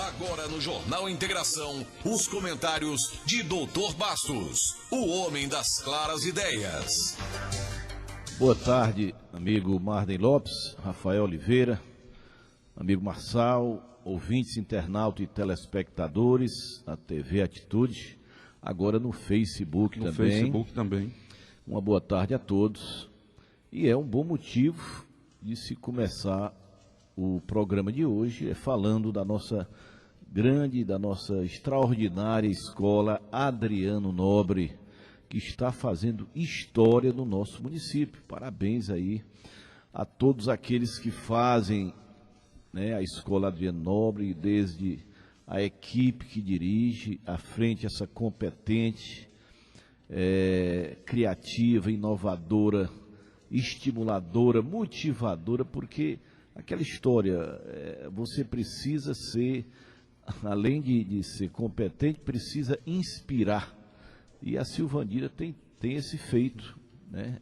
Agora no Jornal Integração, os comentários de Dr. Bastos, o homem das claras ideias. Boa tarde, amigo Marden Lopes, Rafael Oliveira, amigo Marçal, ouvintes, internautas e telespectadores na TV Atitude, agora no Facebook também. Uma boa tarde a todos. E é um bom motivo de se começar o programa de hoje, falando da nossa extraordinária escola Adriano Nobre, que está fazendo história no nosso município. Parabéns aí a todos aqueles que fazem, né, a escola Adriano Nobre, desde a equipe que dirige, à frente essa competente, criativa, inovadora, estimuladora, motivadora, porque aquela história, você precisa ser, além de ser competente, precisa inspirar. E a Silvandira tem esse feito, né?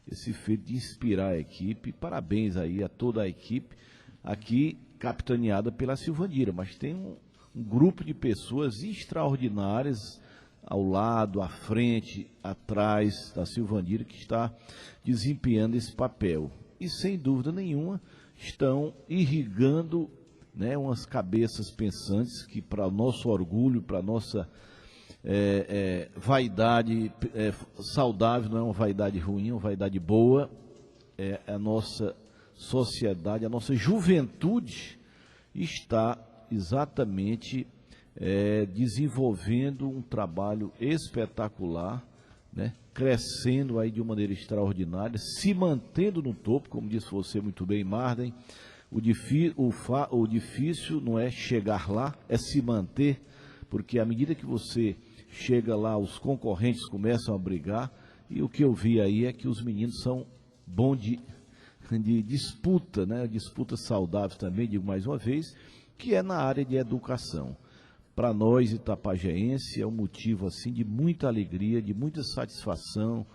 Esse feito de inspirar a equipe. Parabéns aí a toda a equipe, aqui capitaneada pela Silvandira, mas tem um grupo de pessoas extraordinárias ao lado, à frente, atrás da Silvandira, que está desempenhando esse papel. E sem dúvida nenhuma estão irrigando, né, umas cabeças pensantes que, para o nosso orgulho, para a nossa vaidade saudável, não é uma vaidade ruim, é uma vaidade boa, a nossa sociedade, a nossa juventude está exatamente desenvolvendo um trabalho espetacular, né, crescendo aí de uma maneira extraordinária, se mantendo no topo, como disse você muito bem, Marden. O difícil não é chegar lá, é se manter, porque à medida que você chega lá, os concorrentes começam a brigar, e o que eu vi aí é que os meninos são bons de disputa, né? Disputa saudável também, digo mais uma vez, que é na área de educação. Para nós, itapajaense, é um motivo assim de muita alegria, de muita satisfação,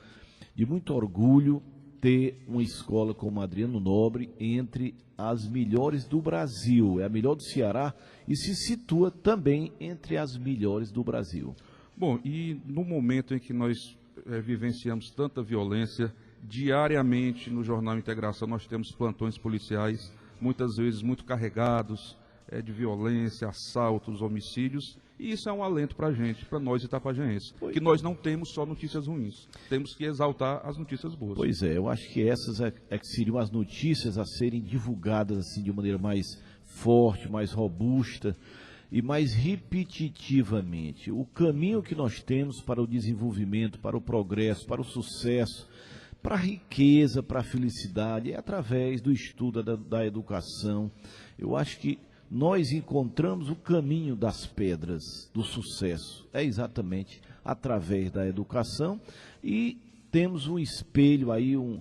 de muito orgulho ter uma escola como Adriano Nobre entre as melhores do Brasil. É a melhor do Ceará e se situa também entre as melhores do Brasil. Bom, e no momento em que nós vivenciamos tanta violência, diariamente no Jornal Integração nós temos plantões policiais, muitas vezes muito carregados, de violência, assaltos, homicídios, e isso é um alento para a gente, para nós itapajaenses, que nós não temos só notícias ruins, temos que exaltar as notícias boas. Pois é, eu acho que essas que seriam as notícias a serem divulgadas assim de maneira mais forte, mais robusta e mais repetitivamente. O caminho que nós temos para o desenvolvimento, para o progresso, para o sucesso, para a riqueza, para a felicidade, é através do estudo da educação. Eu acho que nós encontramos o caminho das pedras do sucesso, é exatamente através da educação, e temos um espelho aí, um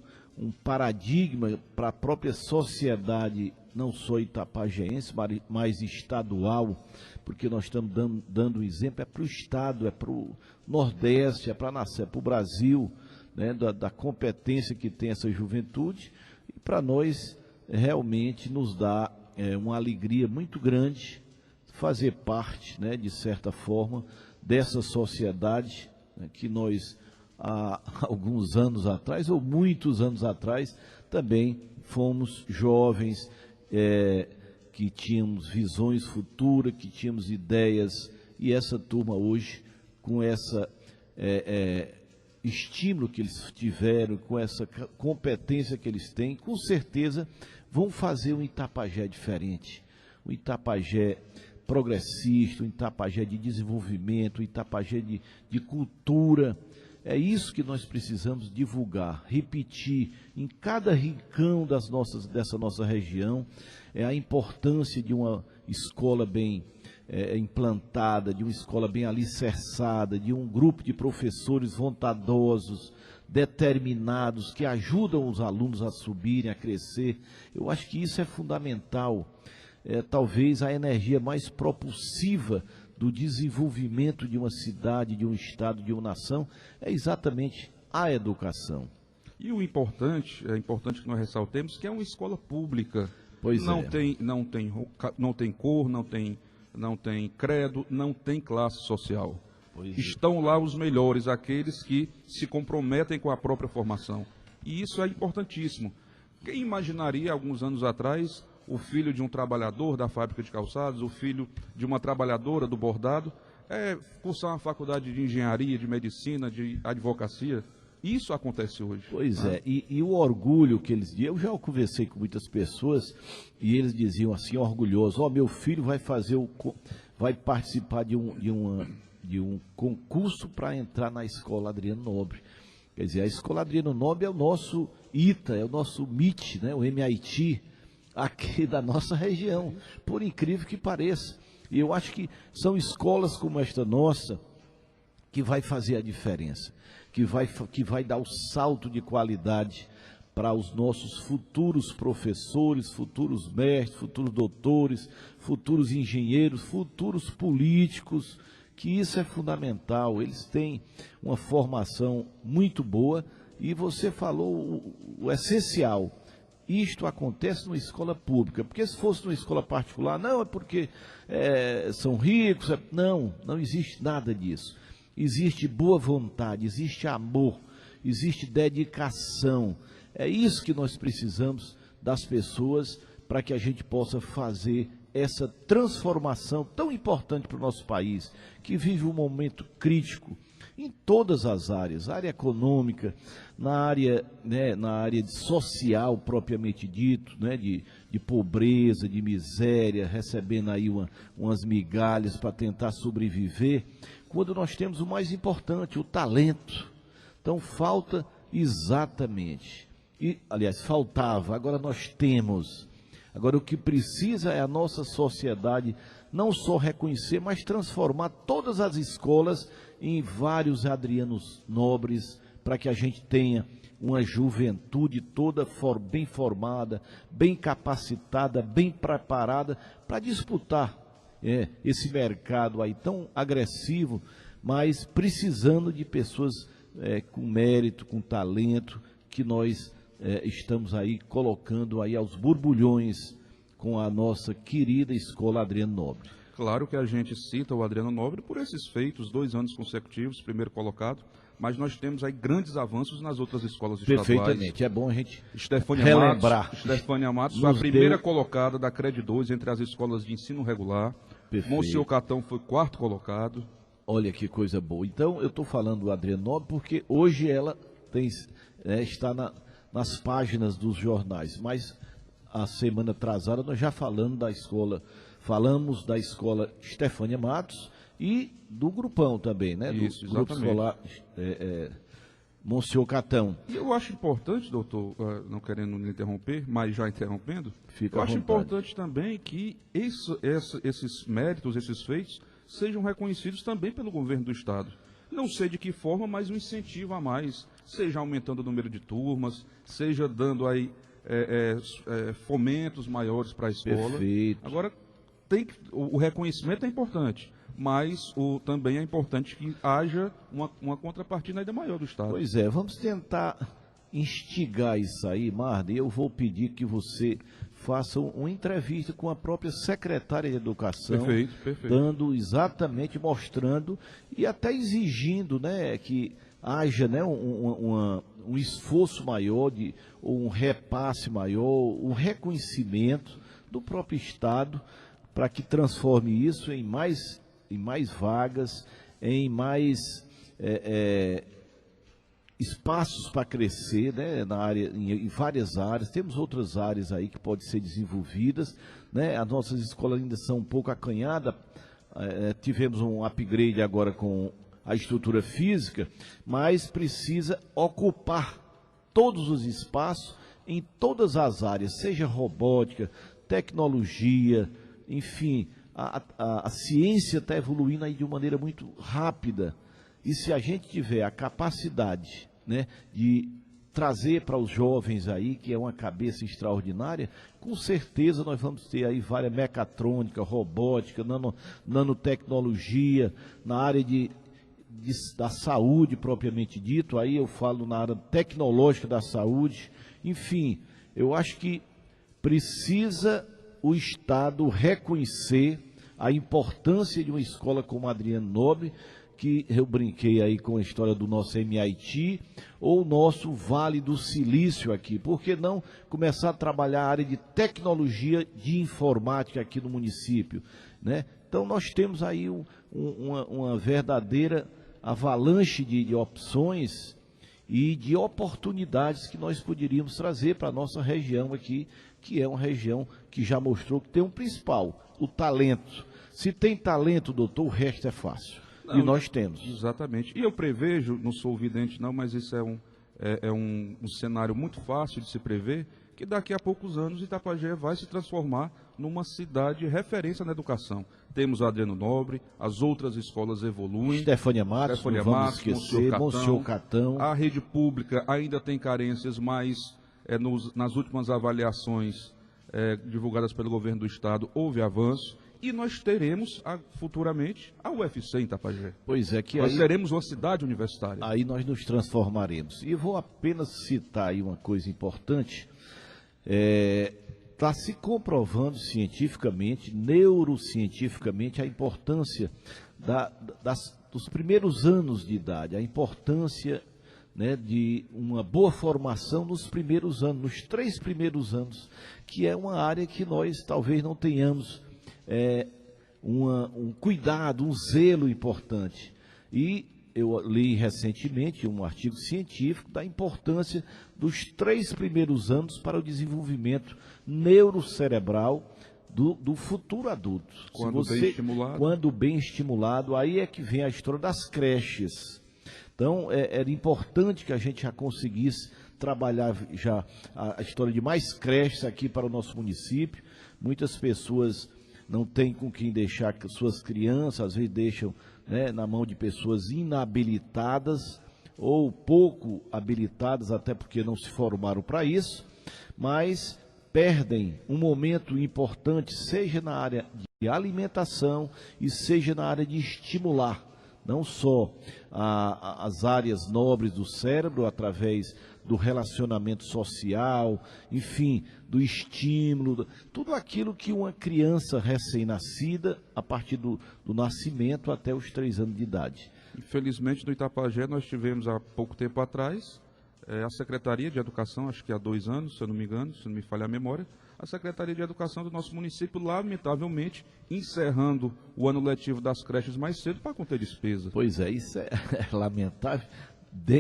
paradigma para a própria sociedade, não só itapajaense, mas estadual, porque nós estamos dando um exemplo, para o Estado, para o Nordeste, para o Brasil, né, da competência que tem essa juventude, e para nós realmente nos dá uma alegria muito grande fazer parte, né, de certa forma, dessa sociedade, né, que nós, há alguns anos atrás, ou muitos anos atrás, também fomos jovens, que tínhamos visões futuras, que tínhamos ideias, e essa turma hoje, com essa estímulo que eles tiveram, com essa competência que eles têm, com certeza vão fazer um Itapajé diferente, um Itapajé progressista, um Itapajé de desenvolvimento, um Itapajé de cultura. É isso que nós precisamos divulgar, repetir em cada rincão dessa nossa região, a importância de uma escola bem implantada, de uma escola bem alicerçada, de um grupo de professores bondosos, determinados, que ajudam os alunos a subirem, a crescer. Eu acho que isso é fundamental. Talvez a energia mais propulsiva do desenvolvimento de uma cidade, de um estado, de uma nação, é exatamente a educação. E o importante, é importante que nós ressaltemos que é uma escola pública. Pois não tem cor, não tem não tem credo, não tem classe social. Pois é. Estão lá os melhores, aqueles que se comprometem com a própria formação. E isso é importantíssimo. Quem imaginaria, alguns anos atrás, o filho de um trabalhador da fábrica de calçados, o filho de uma trabalhadora do bordado, cursar uma faculdade de engenharia, de medicina, de advocacia? Isso acontece hoje. Pois é, e o orgulho que eles diziam, eu já conversei com muitas pessoas e eles diziam assim, orgulhosos, meu filho vai vai participar de um concurso para entrar na Escola Adriano Nobre. Quer dizer, a Escola Adriano Nobre é o nosso ITA, é o nosso MIT, né, o MIT, aqui da nossa região, por incrível que pareça. E eu acho que são escolas como esta nossa que vai fazer a diferença, que vai dar o salto de qualidade para os nossos futuros professores, futuros mestres, futuros doutores, futuros engenheiros, futuros políticos, que isso é fundamental. Eles têm uma formação muito boa e você falou o essencial. Isto acontece numa escola pública, porque se fosse numa escola particular, não, é porque são ricos, não existe nada disso. Existe boa vontade, existe amor, existe dedicação. É isso que nós precisamos das pessoas para que a gente possa fazer essa transformação tão importante para o nosso país, que vive um momento crítico em todas as áreas, área econômica, na área social propriamente dito, né, de pobreza, de miséria, recebendo aí umas migalhas para tentar sobreviver, quando nós temos o mais importante, o talento. Então falta exatamente, aliás, faltava, agora nós temos. Agora o que precisa é a nossa sociedade não só reconhecer, mas transformar todas as escolas em vários Adrianos Nobres, para que a gente tenha uma juventude toda bem formada, bem capacitada, bem preparada para disputar esse mercado aí tão agressivo, mas precisando de pessoas com mérito, com talento, que nós estamos aí colocando aí aos borbulhões com a nossa querida Escola Adriano Nobre. Claro que a gente cita o Adriano Nobre por esses feitos, 2 anos consecutivos, primeiro colocado, mas nós temos aí grandes avanços nas outras escolas estaduais. Perfeitamente, é bom a gente relembrar. Estefânia Matos foi a primeira colocada da CRED 2 entre as escolas de ensino regular. Perfeito. Monsenhor Catão foi 4º colocado. Olha que coisa boa. Então, eu estou falando do Adriano Nobre porque hoje ela está nas páginas dos jornais, mas a semana atrasada nós já falamos da escola Estefânia Matos e do grupão também, né? Isso, do grupo escolar Monsenhor Catão. E eu acho importante, doutor, não querendo lhe interromper, mas já interrompendo, eu acho importante também que esses méritos, esses feitos, sejam reconhecidos também pelo governo do Estado. Não sei de que forma, mas um incentivo a mais, seja aumentando o número de turmas, seja dando aí fomentos maiores para a escola. Perfeito. Agora, o reconhecimento é importante, mas também é importante que haja uma contrapartida ainda maior do Estado. Pois é, vamos tentar instigar isso aí, Marden. Eu vou pedir que você faça uma entrevista com a própria secretária de Educação, perfeito. dando exatamente, mostrando e até exigindo, né, que haja, né, um esforço maior, um repasse maior, um reconhecimento do próprio Estado para que transforme isso em mais vagas, em mais espaços para crescer, né, em várias áreas. Temos outras áreas aí que podem ser desenvolvidas, né? As nossas escolas ainda são um pouco acanhadas. Tivemos um upgrade agora com a estrutura física, mas precisa ocupar todos os espaços em todas as áreas, seja robótica, tecnologia, enfim, a ciência está evoluindo aí de uma maneira muito rápida. E se a gente tiver a capacidade, né, de trazer para os jovens aí, que é uma cabeça extraordinária, com certeza nós vamos ter aí várias mecatrônica, robótica, nanotecnologia, na área da saúde propriamente dito, aí eu falo na área tecnológica da saúde. Enfim, eu acho que precisa o Estado reconhecer a importância de uma escola como a Adriano Nobre, que eu brinquei aí com a história do nosso MIT, ou o nosso Vale do Silício aqui. Por que não começar a trabalhar a área de tecnologia de informática aqui no município, né? Então nós temos aí uma verdadeira avalanche de opções e de oportunidades que nós poderíamos trazer para a nossa região aqui, que é uma região que já mostrou que tem um principal, o talento. Se tem talento, doutor, o resto é fácil. Não, e nós temos. Exatamente. E eu prevejo, não sou vidente não, mas isso é um cenário muito fácil de se prever, que daqui a poucos anos Itapajé vai se transformar numa cidade referência na educação. Temos a Adriano Nobre, as outras escolas evoluem. Stefânia Matos, não vamos esquecer, Monsenhor Catão. A rede pública ainda tem carências, mas nas últimas avaliações divulgadas pelo governo do estado houve avanço. E nós teremos, futuramente, a UFC em Itapajé. Pois é, que nós teremos uma cidade universitária. Aí nós nos transformaremos. E vou apenas citar aí uma coisa importante. Está se comprovando cientificamente, neurocientificamente, a importância dos primeiros anos de idade, a importância, né, de uma boa formação nos primeiros anos, nos 3 primeiros anos, que é uma área que nós talvez não tenhamos um cuidado, um zelo importante. E eu li recentemente um artigo científico da importância dos 3 primeiros anos para o desenvolvimento neurocerebral do futuro adulto. Quando bem estimulado, aí é que vem a história das creches. Então, era importante que a gente já conseguisse trabalhar já a história de mais creches aqui para o nosso município. Muitas pessoas não têm com quem deixar suas crianças, às vezes deixam, né, na mão de pessoas inabilitadas ou pouco habilitadas, até porque não se formaram para isso, mas perdem um momento importante, seja na área de alimentação e seja na área de estimular, não só as áreas nobres do cérebro, através do relacionamento social, enfim, do estímulo, tudo aquilo que uma criança recém-nascida, a partir do nascimento até os 3 anos de idade. Infelizmente, no Itapajé, nós tivemos há pouco tempo atrás, a Secretaria de Educação, acho que há 2 anos, se eu não me engano, se não me falha a memória, a Secretaria de Educação do nosso município, lamentavelmente, encerrando o ano letivo das creches mais cedo para conter despesa. Pois é, isso é lamentável,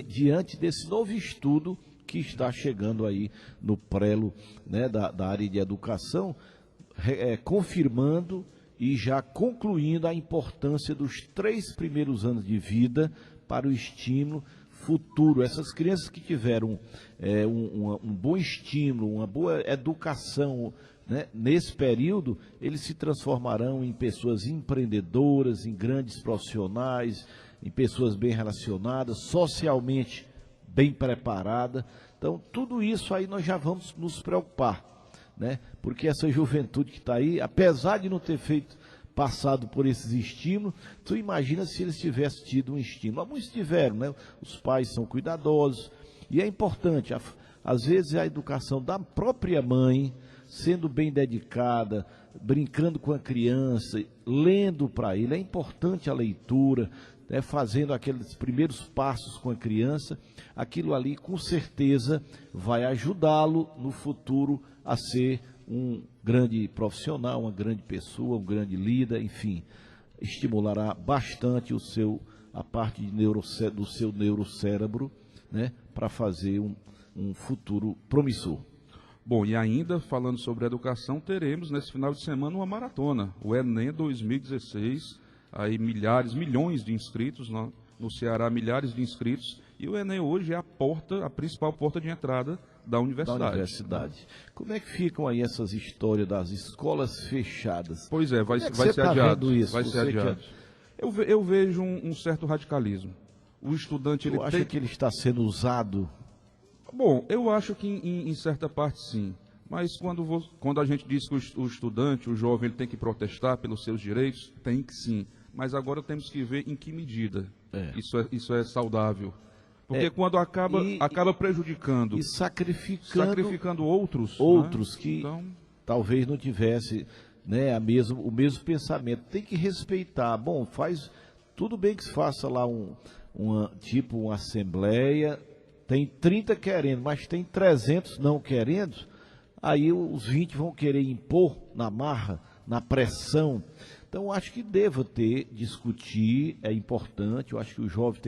diante desse novo estudo que está chegando aí no prelo, né, da área de educação, confirmando e já concluindo a importância dos 3 primeiros anos de vida para o estímulo futuro. Essas crianças que tiveram um bom estímulo, uma boa educação, né, nesse período, eles se transformarão em pessoas empreendedoras, em grandes profissionais, em pessoas bem relacionadas, socialmente bem preparadas. Então, tudo isso aí nós já vamos nos preocupar, né? Porque essa juventude que está aí, apesar de não ter passado por esses estímulos, tu imagina se eles tivessem tido um estímulo. Alguns tiveram, né? Os pais são cuidadosos, e é importante, às vezes a educação da própria mãe, sendo bem dedicada, brincando com a criança, lendo para ele, é importante a leitura, né, fazendo aqueles primeiros passos com a criança, aquilo ali com certeza vai ajudá-lo no futuro a ser um grande profissional, uma grande pessoa, um grande líder, enfim, estimulará bastante a parte do seu neurocérebro, né, para fazer um futuro promissor. Bom, e ainda falando sobre educação, teremos nesse final de semana uma maratona, o Enem 2016, aí milhões de inscritos, no Ceará milhares de inscritos, e o Enem hoje é a principal porta de entrada da universidade. Como é que ficam aí essas histórias das escolas fechadas? Pois é, vai ser adiado. Vai ser adiado. Eu vejo um certo radicalismo. O estudante... Tu acha que ele está sendo usado? Bom, eu acho que em certa parte sim. Mas quando a gente diz que o estudante, o jovem, ele tem que protestar pelos seus direitos, tem que sim. Mas agora temos que ver em que medida isso é saudável. Porque quando acaba prejudicando e sacrificando outros, né? Que então, talvez não tivesse né, o mesmo pensamento. Tem que respeitar. Bom, tudo bem que se faça lá uma assembleia, tem 30 querendo, mas tem 300 não querendo, aí os 20 vão querer impor na marra, na pressão. Então, acho que discutir, é importante. Eu acho que o jovem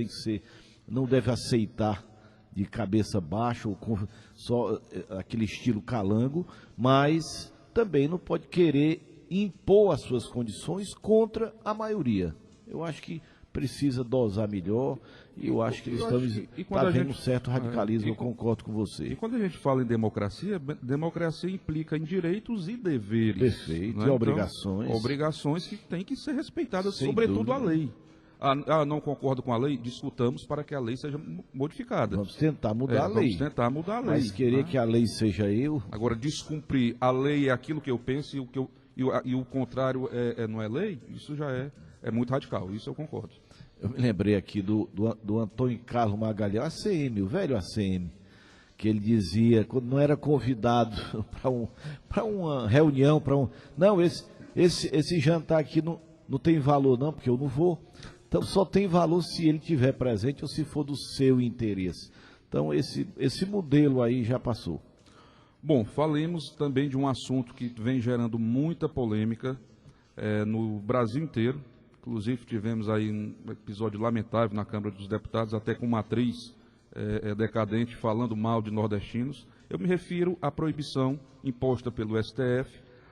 não deve aceitar de cabeça baixa ou com só aquele estilo calango, mas também não pode querer impor as suas condições contra a maioria. Eu acho que precisa dosar melhor e eu acho que estamos havendo um certo radicalismo, eu concordo com você. E quando a gente fala em democracia implica em direitos e deveres. Perfeito, né? E obrigações. Então, obrigações que têm que ser respeitadas, Sem sobretudo dúvida. a lei. Não concordo com a lei? Discutamos para que a lei seja modificada. Vamos tentar mudar a lei. Vamos tentar mudar a lei. Mas querer né? que a lei seja eu... Agora, descumprir a lei é aquilo que eu penso e o contrário não é lei, isso já é muito radical, isso eu concordo. Eu me lembrei aqui do Antônio Carlos Magalhães, o velho ACM, que ele dizia, quando não era convidado para uma reunião, não, esse jantar aqui não tem valor não, porque eu não vou. Então só tem valor se ele estiver presente ou se for do seu interesse. Então esse modelo aí já passou. Bom, falemos também de um assunto que vem gerando muita polêmica no Brasil inteiro. Inclusive tivemos aí um episódio lamentável na Câmara dos Deputados, até com uma atriz decadente falando mal de nordestinos. Eu me refiro à proibição imposta pelo STF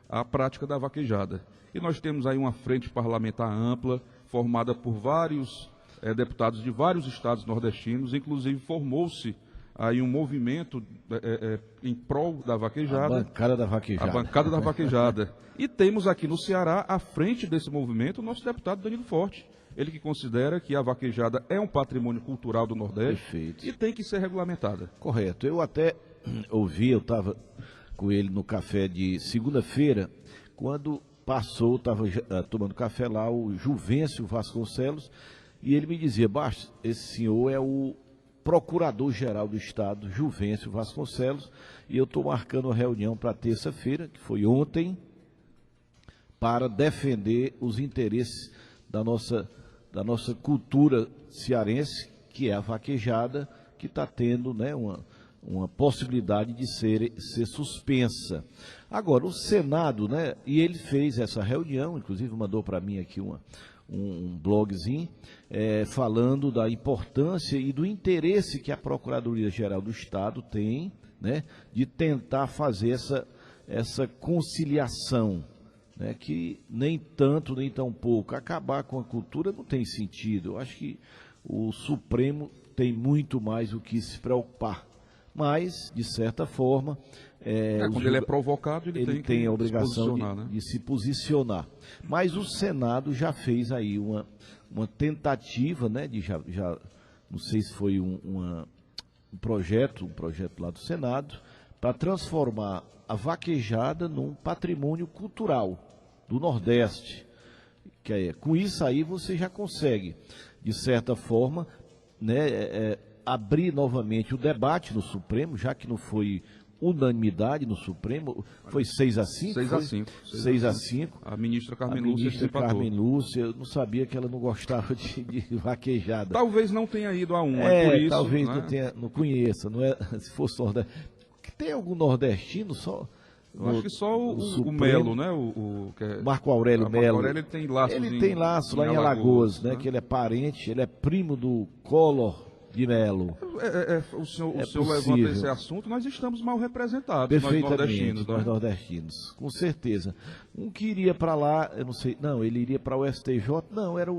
à prática da vaquejada. E nós temos aí uma frente parlamentar ampla, formada por vários deputados de vários estados nordestinos, inclusive formou-se aí um movimento em prol da vaquejada. A bancada da vaquejada. A bancada da vaquejada. E temos aqui no Ceará, à frente desse movimento, o nosso deputado Danilo Forte. Ele que considera que a vaquejada é um patrimônio cultural do Nordeste. Perfeito. E tem que ser regulamentada. Correto. Eu até ouvi, eu estava com ele no café de segunda-feira, quando passou, estava tomando café lá, o Juvencio Vasconcelos, e ele me dizia, Bastos, esse senhor é o Procurador-Geral do Estado, Juvencio Vasconcelos, e eu estou marcando uma reunião para terça-feira, que foi ontem, para defender os interesses da nossa cultura cearense, que é a vaquejada, que está tendo, né, uma possibilidade de ser suspensa. Agora, o Senado, né, e ele fez essa reunião, inclusive mandou para mim aqui um blogzinho, falando da importância e do interesse que a Procuradoria-Geral do Estado tem, né, de tentar fazer essa conciliação, né, que nem tanto, nem tão pouco. Acabar com a cultura não tem sentido. Eu acho que o Supremo tem muito mais o que se preocupar. Mas, de certa forma... quando ele é provocado, ele tem a obrigação de se posicionar. Mas o Senado já fez aí uma tentativa, né, já não sei se foi um projeto lá do Senado, para transformar a vaquejada num patrimônio cultural do Nordeste. Com isso aí você já consegue, de certa forma, né, abrir novamente o debate no Supremo, já que não foi unanimidade no Supremo, foi 6-5? 6-5. 6-5. A ministra Carmen Lúcia, eu não sabia que ela não gostava de vaquejada. Talvez não tenha ido a por isso, talvez né? não conheça, não é, se fosse nordestino. Tem algum nordestino só? Eu acho que só o Melo, né? Marco Aurélio Melo. Marco Aurélio, ele tem laço lá em Alagoas, né? Que ele é parente, ele é primo do Collor de Melo. O senhor levanta esse assunto, nós estamos mal representados, perfeitamente, nós nordestinos, com certeza. Um que iria para lá, eu não sei, não, ele iria para o STJ, não, era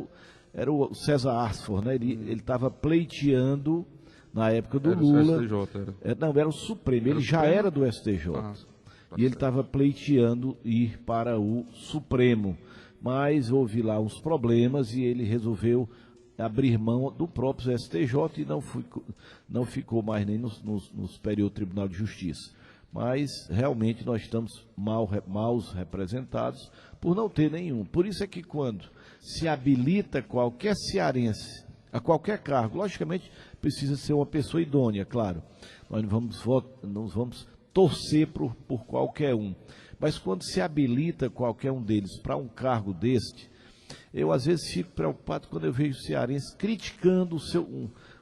o César Asfor, né? Ele estava pleiteando na época do Lula. Era o Supremo, ele já era do STJ. E ele estava pleiteando ir para o Supremo. Mas houve lá uns problemas e ele resolveu abrir mão do próprio STJ e não ficou mais nem no Superior Tribunal de Justiça. Mas realmente nós estamos mal representados por não ter nenhum. Por isso é que quando se habilita qualquer cearense a qualquer cargo, logicamente precisa ser uma pessoa idônea, claro. Nós não vamos torcer por qualquer um. Mas quando se habilita qualquer um deles para um cargo deste, eu às vezes fico preocupado quando eu vejo cearense criticando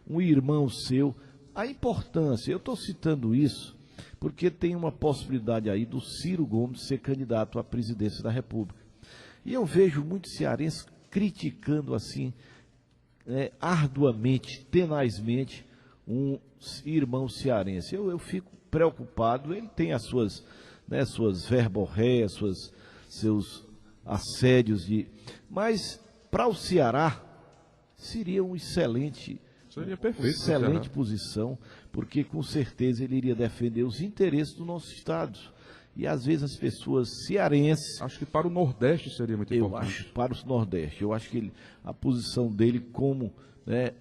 um irmão seu. A importância, eu estou citando isso porque tem uma possibilidade aí do Ciro Gomes ser candidato à presidência da República. E eu vejo muitos cearenses criticando assim, arduamente, tenazmente, um irmão cearense. Eu fico preocupado, ele tem as suas verborréias, seus assédios, mas para o Ceará seria um excelente posição, porque com certeza ele iria defender os interesses do nosso estado. E às vezes as pessoas cearenses... Acho que para o Nordeste seria muito importante. Eu acho, para o Nordeste. Eu acho que a posição dele como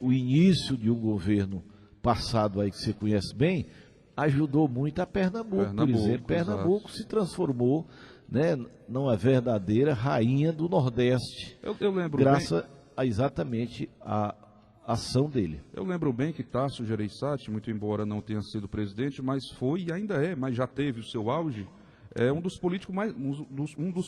o início de um governo passado aí que você conhece bem, ajudou muito a Pernambuco, por exemplo. Pernambuco se transformou numa verdadeira rainha do Nordeste. Eu lembro graças a exatamente a ação dele. Eu lembro bem que Tasso Gereissati, muito embora não tenha sido presidente, mas foi e ainda é, mas já teve o seu auge, um dos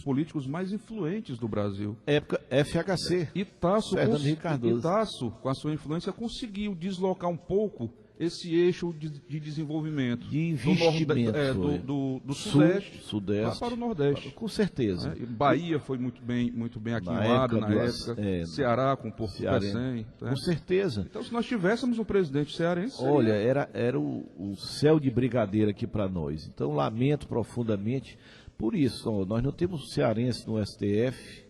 políticos mais influentes do Brasil. Época FHC. E Tasso, com a sua influência, conseguiu deslocar um pouco esse eixo de desenvolvimento de investimento do Sudeste lá para o Nordeste. Com certeza. Bahia foi muito bem aquimado na época. Ceará com Porto Pecém. Com certeza. Então, se nós tivéssemos um presidente cearense... Olha, era o céu de brigadeiro aqui para nós. Então, lamento profundamente por isso. Nós não temos cearense no STF,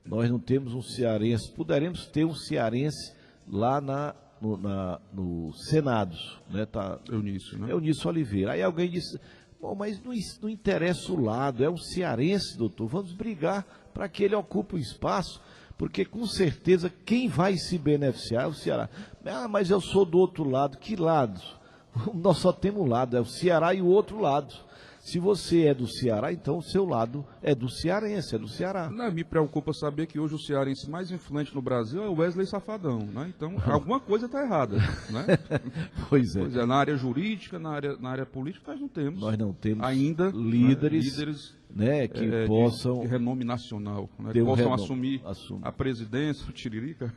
nós não temos um cearense, poderemos ter um cearense lá no Senado, tá, Eunício Oliveira. Aí alguém disse, bom, mas não interessa o lado, é o cearense, doutor, vamos brigar para que ele ocupe o espaço, porque com certeza quem vai se beneficiar é o Ceará. Ah, mas eu sou do outro lado. Que lado? Nós só temos um lado, é o Ceará e o outro lado. Se você é do Ceará, então o seu lado é do cearense, é do Ceará. Não, me preocupa saber que hoje o cearense mais influente no Brasil é o Wesley Safadão, né? Então, alguma coisa está errada, né? Pois é. Na área jurídica, na área política, nós não temos ainda líderes que possam... de renome nacional, que possam assumir a presidência, o Tiririca.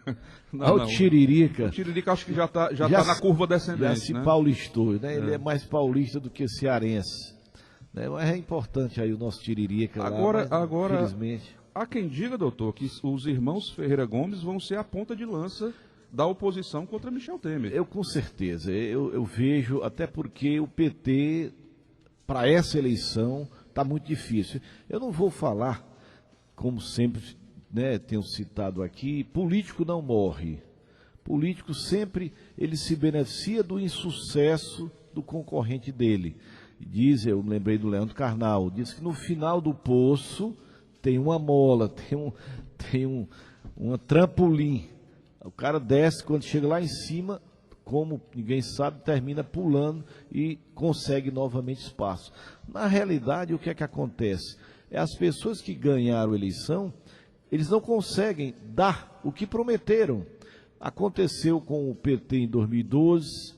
O Tiririca. O Tiririca acho que já tá na curva descendente. Já se paulistou, né? Ele é mais paulista do que cearense. Mas é importante aí o nosso Tiririca agora, infelizmente. Há quem diga, doutor, que os irmãos Ferreira Gomes vão ser a ponta de lança da oposição contra Michel Temer. Eu com certeza, eu vejo, até porque o PT, para essa eleição, está muito difícil. Eu não vou falar, como sempre tenho citado aqui, político não morre. Político sempre, ele se beneficia do insucesso do concorrente dele. Eu lembrei do Leandro Carnal, diz que no final do poço tem uma mola, tem um trampolim. O cara desce, quando chega lá em cima, como ninguém sabe, termina pulando e consegue novamente espaço. Na realidade, o que é que acontece? As pessoas que ganharam a eleição, eles não conseguem dar o que prometeram. Aconteceu com o PT em 2012,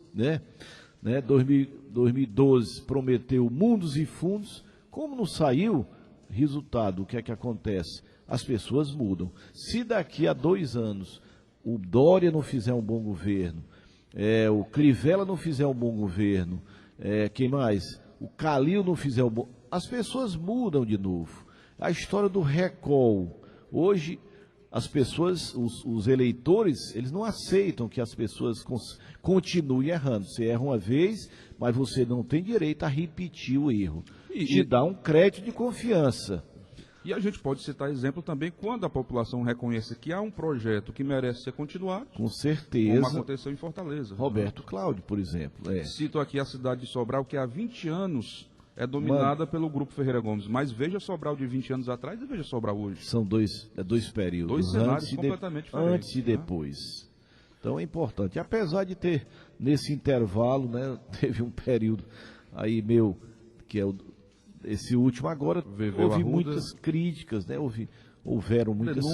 2012 prometeu mundos e fundos, como não saiu, resultado, o que é que acontece? As pessoas mudam. Se daqui a 2 anos o Dória não fizer um bom governo, o Crivella não fizer um bom governo, quem mais? O Calil não fizer um bom... As pessoas mudam de novo. A história do recall. Hoje, as pessoas, os eleitores, eles não aceitam que as pessoas continuem errando. Você erra uma vez, mas você não tem direito a repetir o erro. Te dá um crédito de confiança. E a gente pode citar exemplo também quando a população reconhece que há um projeto que merece ser continuado. Com certeza. Como aconteceu em Fortaleza. Roberto Cláudio, por exemplo. Cito aqui a cidade de Sobral, que há 20 anos é dominada pelo Grupo Ferreira Gomes. Mas veja Sobral de 20 anos atrás e veja Sobral hoje. São dois períodos. Dois cenários completamente diferentes. Antes e depois. Então é importante. Apesar de ter, nesse intervalo, teve um período aí que é esse último agora, houve muitas críticas, houveram muitas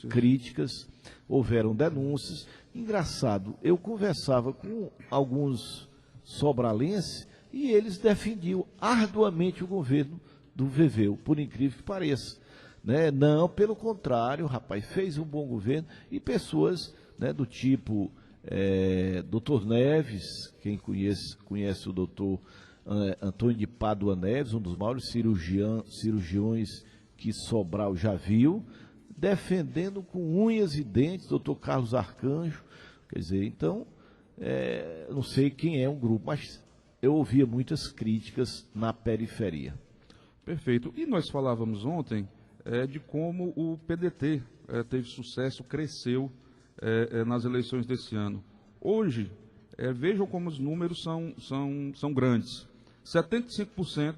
críticas, houveram denúncias. Engraçado, eu conversava com alguns sobralenses e eles defendiam arduamente o governo do Veveu, por incrível que pareça. Né? Não, pelo contrário, rapaz, fez um bom governo e pessoas, né, do tipo Dr. Neves, quem conhece o doutor Antônio de Pádua Neves, um dos maiores cirurgiões que Sobral já viu, defendendo com unhas e dentes, doutor Carlos Arcanjo. Quer dizer, então, não sei quem é um grupo, mas eu ouvia muitas críticas na periferia. Perfeito. E nós falávamos ontem de como o PDT teve sucesso, cresceu nas eleições desse ano. Hoje, vejam como os números são grandes. 75%,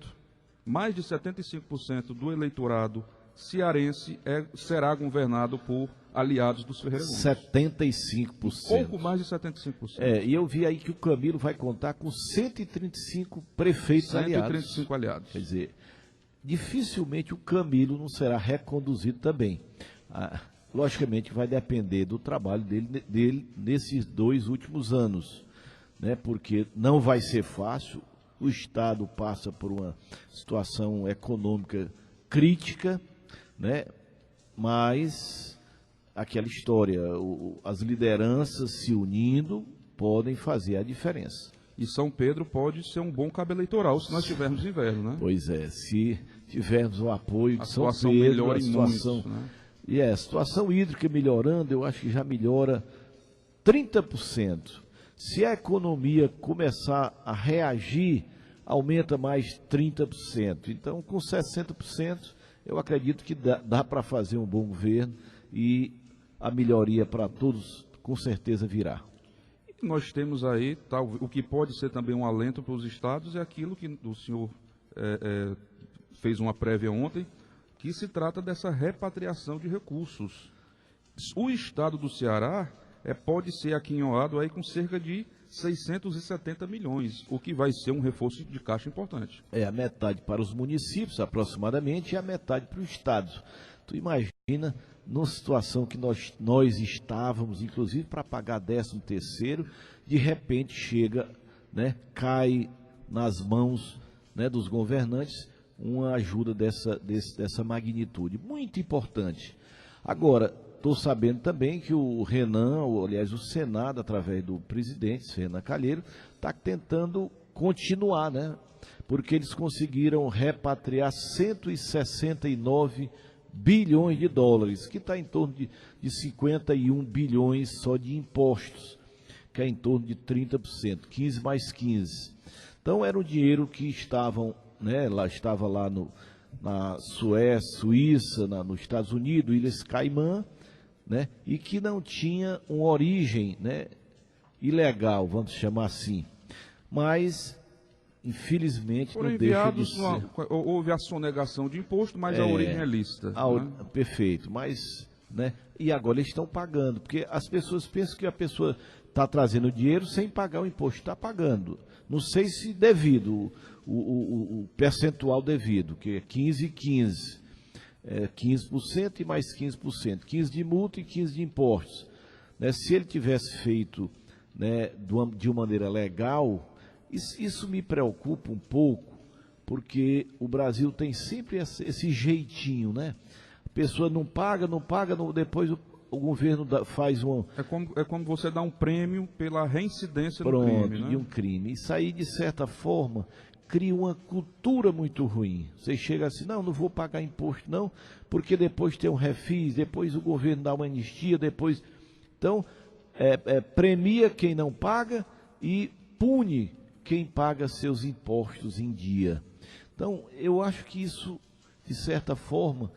mais de 75% do eleitorado cearense será governado por aliados dos Ferreira Gomes. 75%. Pouco mais de 75%. E eu vi aí que o Camilo vai contar com 135 prefeitos aliados. 135 aliados. Quer dizer, dificilmente o Camilo não será reconduzido também. Logicamente vai depender do trabalho dele nesses 2 últimos anos, né? Porque não vai ser fácil. O Estado passa por uma situação econômica crítica, né? Mas aquela história, as lideranças se unindo podem fazer a diferença. E São Pedro pode ser um bom cabo eleitoral se nós tivermos inverno, né? Pois é, se tivermos o apoio de São situação Pedro, melhora a situação, muito, né? A situação hídrica melhorando, eu acho que já melhora 30%. Se a economia começar a reagir, aumenta mais 30%. Então, com 60%, eu acredito que dá para fazer um bom governo e a melhoria para todos, com certeza, virá. Nós temos aí, o que pode ser também um alento para os estados, é aquilo que o senhor fez uma prévia ontem, que se trata dessa repatriação de recursos. O estado do Ceará pode ser aquinhoado aí com cerca de 670 milhões, o que vai ser um reforço de caixa importante. A metade para os municípios, aproximadamente, e a metade para o estado. Tu imagina, numa situação que nós estávamos, inclusive para pagar 13º, de repente chega, né, cai nas mãos, né, dos governantes uma ajuda dessa magnitude. Muito importante. Agora, estou sabendo também que o Renan, aliás, o Senado, através do presidente, Renan Calheiro, está tentando continuar, né? Porque eles conseguiram repatriar 169 bilhões de dólares, que está em torno de 51 bilhões só de impostos, que é em torno de 30%, 15 mais 15. Então, era o dinheiro que estava lá na Suíça, nos Estados Unidos, Ilhas Caimã, né, e que não tinha uma origem, né, ilegal, vamos chamar assim. Mas, infelizmente, foram não deixa de enviados, ser. Houve a sonegação de imposto, mas a origem é lícita. Né? Perfeito, mas, né, e agora eles estão pagando, porque as pessoas pensam que a pessoa está trazendo dinheiro sem pagar o imposto, está pagando. Não sei se devido, o percentual devido, que é 15 e 15. 15% e mais 15%. 15% de multa e 15% de impostos. Né, se ele tivesse feito, né, de uma maneira legal, isso me preocupa um pouco, porque o Brasil tem sempre esse jeitinho, né? A pessoa não paga, depois o governo faz um... É como você dá um prêmio pela reincidência do crime, né? De um crime. Isso aí, de certa forma, cria uma cultura muito ruim. Você chega assim, não vou pagar imposto não, porque depois tem um refis, depois o governo dá uma anistia, depois... Então, premia quem não paga e pune quem paga seus impostos em dia. Então, eu acho que isso, de certa forma,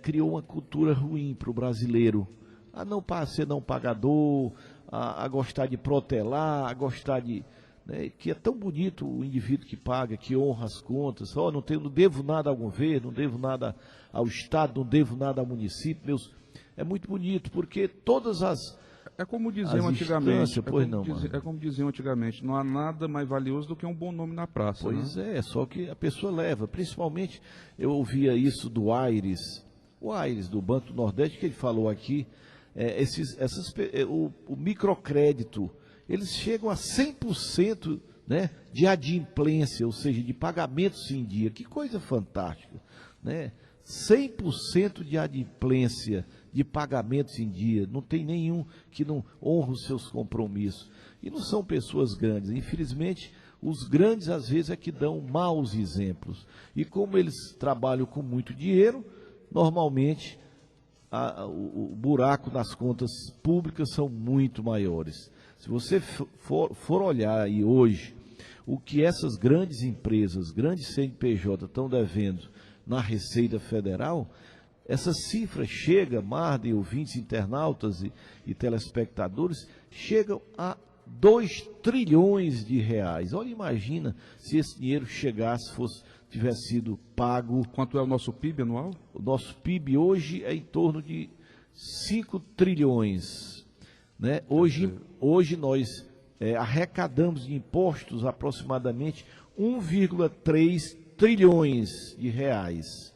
criou uma cultura ruim para o brasileiro. A não ser não pagador, a gostar de protelar, a gostar de... Né, que é tão bonito o indivíduo que paga, que honra as contas. Não devo nada ao governo, não devo nada ao Estado, não devo nada ao município. É muito bonito, porque todas as... É como diziam antigamente, como diziam antigamente, não há nada mais valioso do que um bom nome na praça. Pois né? Só que a pessoa leva, principalmente, eu ouvia isso do Aires, do Banco do Nordeste, que ele falou aqui, o microcrédito, eles chegam a 100% né, de adimplência, ou seja, de pagamentos em dia. Que coisa fantástica, né? 100% de adimplência de pagamentos em dia. Não tem nenhum que não honra os seus compromissos. E não são pessoas grandes. Infelizmente, os grandes às vezes é que dão maus exemplos. E como eles trabalham com muito dinheiro, normalmente o buraco nas contas públicas são muito maiores. Se você for olhar aí hoje o que essas grandes empresas, grandes CNPJ estão devendo na Receita Federal, essa cifra chega, Marden, ouvintes, internautas e telespectadores, chegam a 2 trilhões de reais. Olha, imagina se esse dinheiro chegasse, tivesse sido pago. Quanto é o nosso PIB anual? O nosso PIB hoje é em torno de 5 trilhões. Né? Hoje nós arrecadamos de impostos aproximadamente 1,3 trilhões de reais.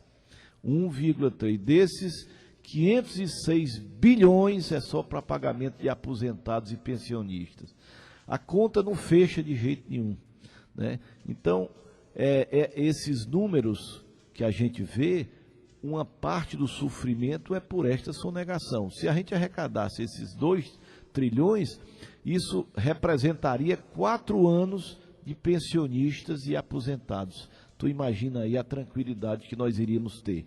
1,3. Desses, 506 bilhões é só para pagamento de aposentados e pensionistas. A conta não fecha de jeito nenhum. Né? Então, esses números que a gente vê, uma parte do sofrimento é por esta sonegação. Se a gente arrecadasse esses 2 trilhões, isso representaria 4 anos de pensionistas e aposentados. Tu imagina aí a tranquilidade que nós iríamos ter.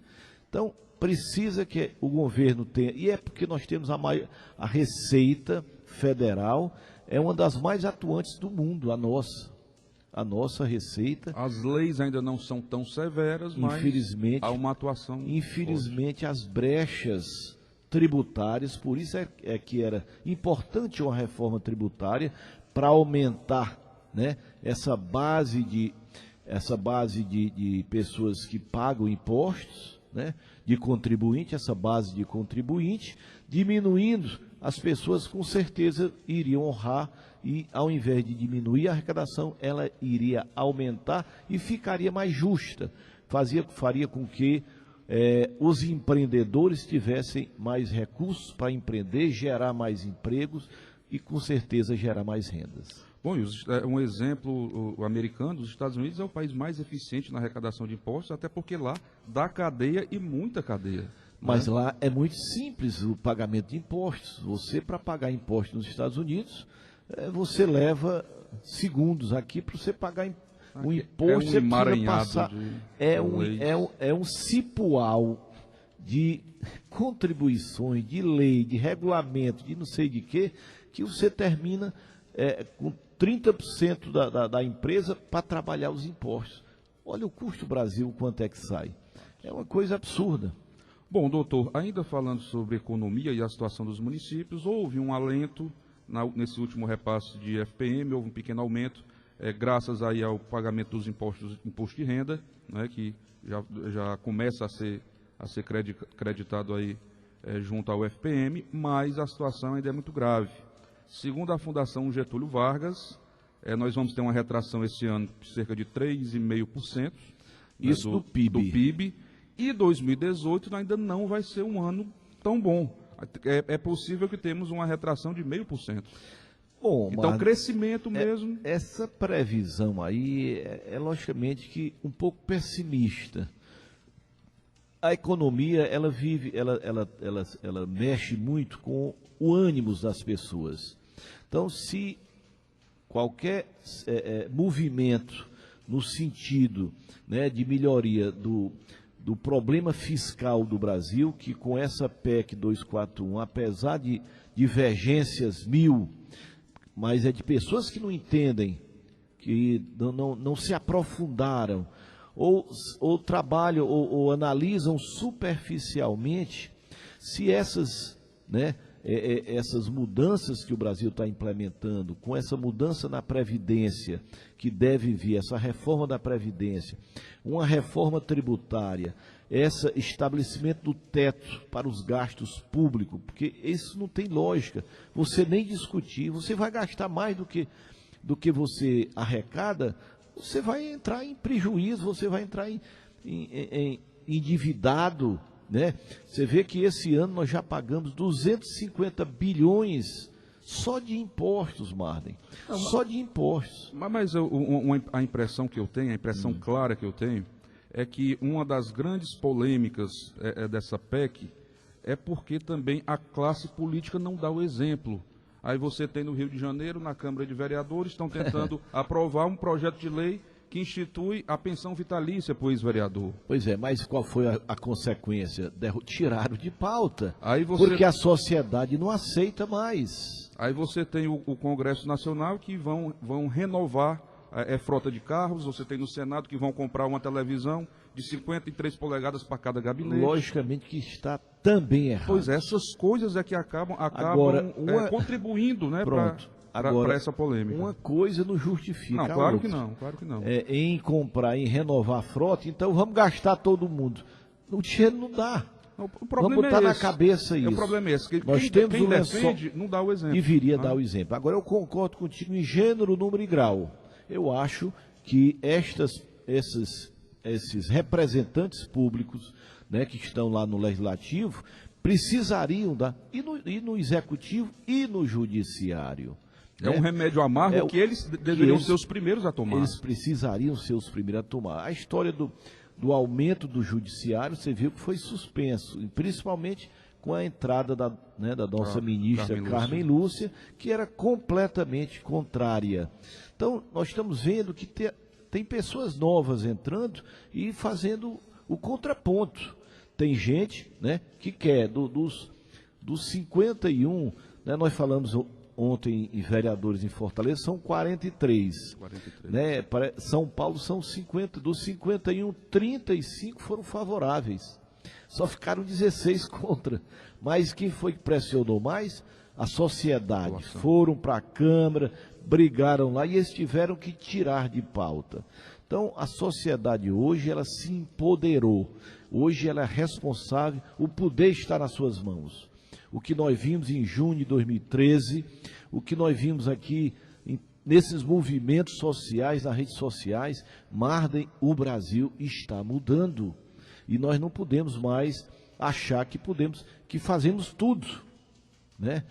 Então, precisa que o governo tenha, e é porque nós temos a Receita Federal, é uma das mais atuantes do mundo, a nossa Receita. As leis ainda não são tão severas, mas infelizmente, há uma atuação. Infelizmente, as brechas tributárias, por isso é que era importante uma reforma tributária para aumentar, né, essa base de pessoas que pagam impostos, né, de contribuinte, essa base de contribuinte, diminuindo, as pessoas com certeza iriam honrar e, ao invés de diminuir a arrecadação, ela iria aumentar e ficaria mais justa. Faria com que os empreendedores tivessem mais recursos para empreender, gerar mais empregos e, com certeza, gerar mais rendas. Bom, um exemplo americano, os Estados Unidos é o país mais eficiente na arrecadação de impostos, até porque lá dá cadeia e muita cadeia. Mas lá é muito simples o pagamento de impostos. Você, para pagar impostos nos Estados Unidos, você leva segundos. Aqui, para você pagar um imposto, você precisa passar. É um cipual de contribuições, de lei, de regulamento, de não sei de quê, que você termina com 30% da empresa para trabalhar os impostos. Olha o custo do Brasil, quanto é que sai. É uma coisa absurda. Bom, doutor, ainda falando sobre economia e a situação dos municípios, houve um alento nesse último repasse de FPM, houve um pequeno aumento, graças aí ao pagamento dos imposto de renda, né, que já começa a ser creditado aí junto ao FPM, mas a situação ainda é muito grave. Segundo a Fundação Getúlio Vargas, nós vamos ter uma retração esse ano de cerca de 3,5%. Isso do PIB. E 2018 ainda não vai ser um ano tão bom. É possível que temos uma retração de 0,5%. Bom, então, crescimento mesmo. Essa previsão aí é logicamente que um pouco pessimista. A economia, ela mexe muito com o ânimo das pessoas. Então, se qualquer movimento no sentido, né, de melhoria do problema fiscal do Brasil, que com essa PEC 241, apesar de divergências mil, mas é de pessoas que não entendem, que não se aprofundaram, ou trabalham, ou analisam superficialmente, se essas, né, essas mudanças que o Brasil está implementando, com essa mudança na Previdência, que deve vir, essa reforma da Previdência, uma reforma tributária, esse estabelecimento do teto para os gastos públicos, porque isso não tem lógica, você nem discutir, você vai gastar mais do que você arrecada, você vai entrar em prejuízo, você vai entrar em endividado, né? Você vê que esse ano nós já pagamos 250 bilhões Só de impostos, Marden. Só de impostos. Mas a impressão que eu tenho, a impressão clara que eu tenho, é que uma das grandes polêmicas dessa PEC é porque também a classe política não dá o exemplo. Aí você tem no Rio de Janeiro, na Câmara de Vereadores, estão tentando aprovar um projeto de lei que institui a pensão vitalícia para o ex-vereador. Pois é, mas qual foi a consequência? Tiraram de pauta, porque a sociedade não aceita mais. Aí você tem o Congresso Nacional que vão renovar frota de carros, você tem no Senado que vão comprar uma televisão de 53 polegadas para cada gabinete. Logicamente que está também errado. Pois é, essas coisas é que acabam Agora, contribuindo, né, para essa polêmica. Uma coisa não justifica não, a claro outra. que não, claro que não. Em comprar, em renovar a frota, então vamos gastar todo mundo. O dinheiro não dá. O problema vamos botar é na esse. cabeça isso. O problema é esse. Que Nós quem temos defende não dá o exemplo. Deveria dar o exemplo. Agora eu concordo contigo em gênero, número e grau. Eu acho que esses representantes públicos, né, que estão lá no Legislativo precisariam dar, e no Executivo e no Judiciário. É um remédio amargo que eles deveriam ser os primeiros a tomar. Eles precisariam ser os primeiros a tomar. A história do aumento do Judiciário, você viu que foi suspenso, principalmente com a entrada da nossa ministra Carmen Lúcia, que era completamente contrária. Então, nós estamos vendo que tem pessoas novas entrando e fazendo o contraponto. Tem gente, né, que quer, dos 51, né, nós falamos ontem em vereadores em Fortaleza, são 43. Né, São Paulo são 50, dos 51, 35 foram favoráveis. Só ficaram 16 contra. Mas quem foi que pressionou mais? A sociedade. Foram para a Câmara, brigaram lá e eles tiveram que tirar de pauta. Então, a sociedade hoje, ela se empoderou. Hoje ela é responsável, o poder está nas suas mãos. O que nós vimos em junho de 2013, o que nós vimos aqui nesses movimentos sociais, nas redes sociais, Marden, o Brasil está mudando. E nós não podemos mais achar que fazemos tudo, né?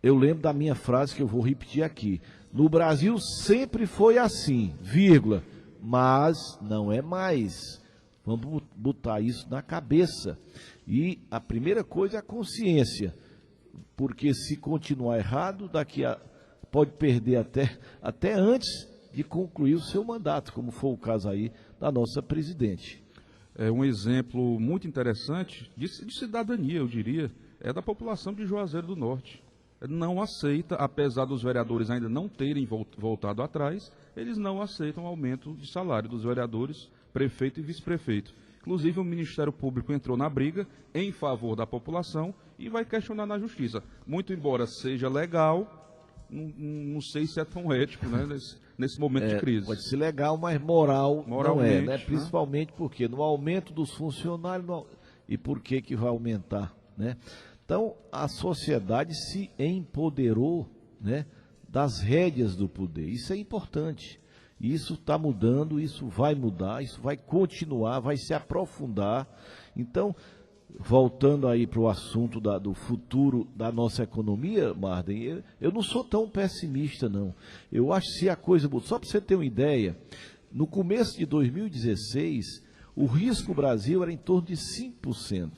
Eu lembro da minha frase que eu vou repetir aqui. No Brasil sempre foi assim, vírgula, mas não é mais. Vamos botar isso na cabeça. E a primeira coisa é a consciência, porque se continuar errado, pode perder até antes de concluir o seu mandato, como foi o caso aí da nossa presidente. É um exemplo muito interessante de cidadania, eu diria, é da população de Juazeiro do Norte. Não aceita, apesar dos vereadores ainda não terem voltado atrás, eles não aceitam o aumento de salário dos vereadores, prefeito e vice-prefeito. Inclusive, o Ministério Público entrou na briga em favor da população e vai questionar na Justiça. Muito embora seja legal, não sei se é tão ético, né, nesse momento de crise. Pode ser legal, mas moral não é, né? Principalmente porque no aumento dos funcionários, e por que vai aumentar, né? Então, a sociedade se empoderou, né, das rédeas do poder. Isso é importante. Isso está mudando, isso vai mudar, isso vai continuar, vai se aprofundar. Então, voltando aí para o assunto do futuro da nossa economia, Marden, eu não sou tão pessimista, não. Eu acho que se a coisa... Só para você ter uma ideia, no começo de 2016, o risco Brasil era em torno de 5%.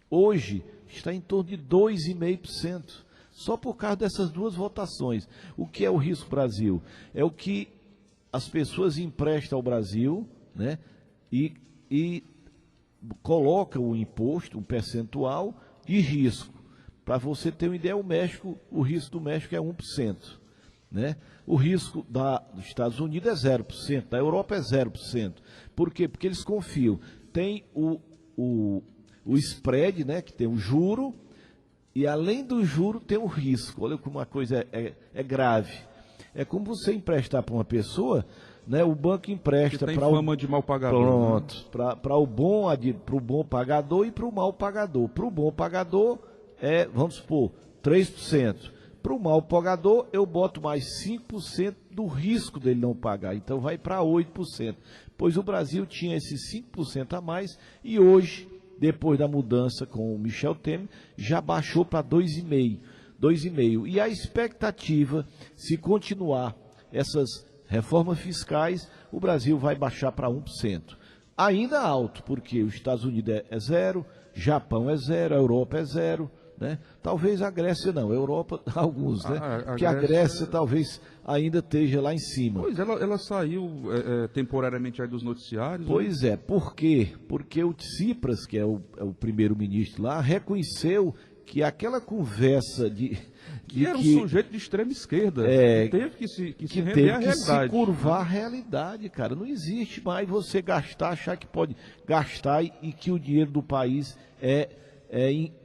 Hoje, está em torno de 2,5%. Só por causa dessas duas votações. O que é o risco Brasil? É o que as pessoas emprestam ao Brasil, né, e colocam o imposto, um percentual de risco. Para você ter uma ideia, o risco do México é 1%. Né? O risco dos Estados Unidos é 0%, da Europa é 0%. Por quê? Porque eles confiam. Tem o spread, né, que tem o juro, e além do juro tem o risco. Olha como uma coisa é grave. É como você emprestar para uma pessoa, né, o banco empresta para fama de mal pagador. Pronto, né? Para o bom pagador e para o mal pagador. Para o bom pagador vamos supor, 3%. Para o mal pagador, eu boto mais 5% do risco dele não pagar. Então vai para 8%. Pois o Brasil tinha esses 5% a mais e hoje, depois da mudança com o Michel Temer, já baixou para 2,5%. 2,5%. E a expectativa, se continuar essas reformas fiscais, o Brasil vai baixar para 1%. Ainda alto, porque os Estados Unidos é 0%, Japão é 0%, a Europa é 0%. Né? Talvez a Grécia não, a Europa, alguns, né? Porque a Grécia talvez ainda esteja lá em cima. Pois, ela saiu temporariamente aí dos noticiários. Pois é, por quê? Porque o Tsipras, que é o primeiro-ministro lá, reconheceu que aquela conversa que era um sujeito de extrema esquerda, que teve que se render à realidade. Se curvar à realidade, cara. Não existe mais você gastar, achar que pode gastar e que o dinheiro do país é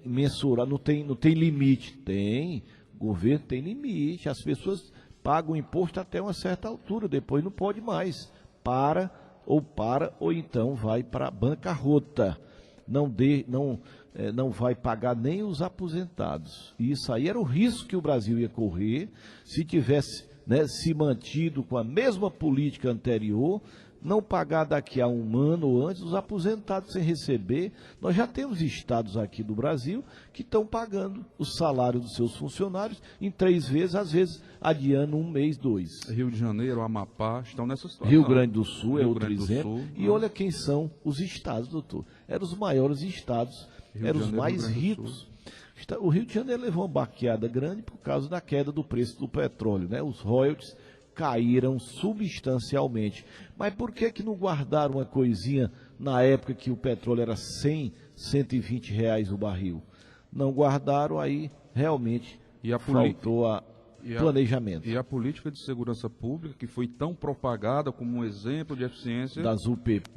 imensurável, não tem limite. Tem, o governo tem limite, as pessoas pagam imposto até uma certa altura, depois não pode mais. Para, ou então vai para a bancarrota. Não vai pagar nem os aposentados. Isso aí era o risco que o Brasil ia correr se tivesse, né, se mantido com a mesma política anterior, não pagar daqui a um ano ou antes os aposentados sem receber. Nós já temos estados aqui do Brasil que estão pagando o salário dos seus funcionários em 3 vezes, às vezes adiando 1 mês, 2. Rio de Janeiro, Amapá estão nessa situação. Rio Grande do Sul é outro exemplo. E olha quem são os estados, doutor. Eram os maiores estados, eram os mais ricos. O Rio de Janeiro levou uma baqueada grande por causa da queda do preço do petróleo, né? Os royalties caíram substancialmente. Mas por que não guardaram uma coisinha na época que o petróleo era 100, 120 reais o barril? Não guardaram, aí realmente faltou planejamento. E a política de segurança pública, que foi tão propagada como um exemplo de eficiência das UPPs,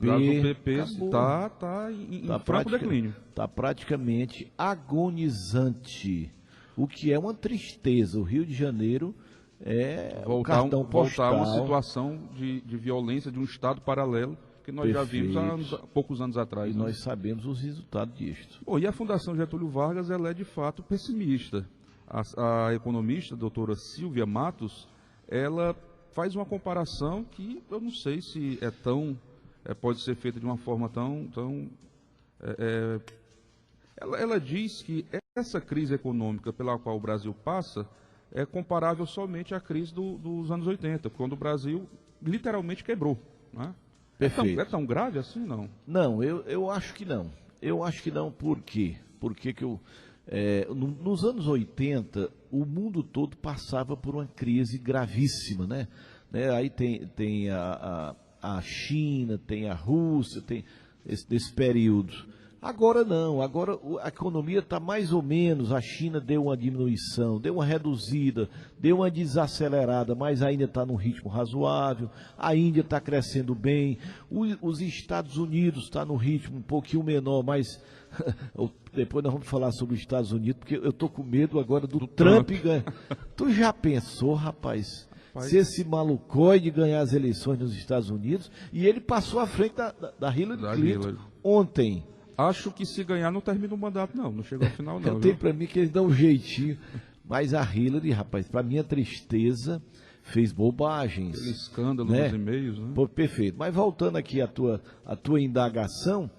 está em franco declínio. Está praticamente agonizante, o que é uma tristeza. O Rio de Janeiro o cartão postal. Voltar a uma situação de violência de um Estado paralelo que nós já vimos há poucos anos atrás. E nós sabemos os resultados disto. Bom, e a Fundação Getúlio Vargas, ela é de fato pessimista. A economista, a doutora Silvia Matos, ela faz uma comparação que eu não sei se pode ser feita de uma forma ela diz que essa crise econômica pela qual o Brasil passa é comparável somente à crise dos anos 80, quando o Brasil literalmente quebrou. Né? Perfeito. É tão grave assim, não? Não, eu acho que não. Eu acho que não, por quê? Porque nos anos 80, o mundo todo passava por uma crise gravíssima, né? Aí tem a China, tem a Rússia, tem esse período. Agora não, agora a economia está mais ou menos, a China deu uma diminuição, deu uma reduzida, deu uma desacelerada, mas ainda está num ritmo razoável, a Índia está crescendo bem, os Estados Unidos está num ritmo um pouquinho menor, mas depois nós vamos falar sobre os Estados Unidos, porque eu estou com medo agora do Trump ganhar. Tu já pensou, rapaz? Se esse malucoide ganhar as eleições nos Estados Unidos, e ele passou à frente da Hillary Clinton ontem. Acho que se ganhar não termina o mandato, não chegou ao final, não. Eu tenho para mim que eles dão um jeitinho, mas a Hillary, rapaz, para minha tristeza, fez bobagens. Aquele escândalo nos e-mails, né? Pô, perfeito. Mas voltando aqui à tua indagação,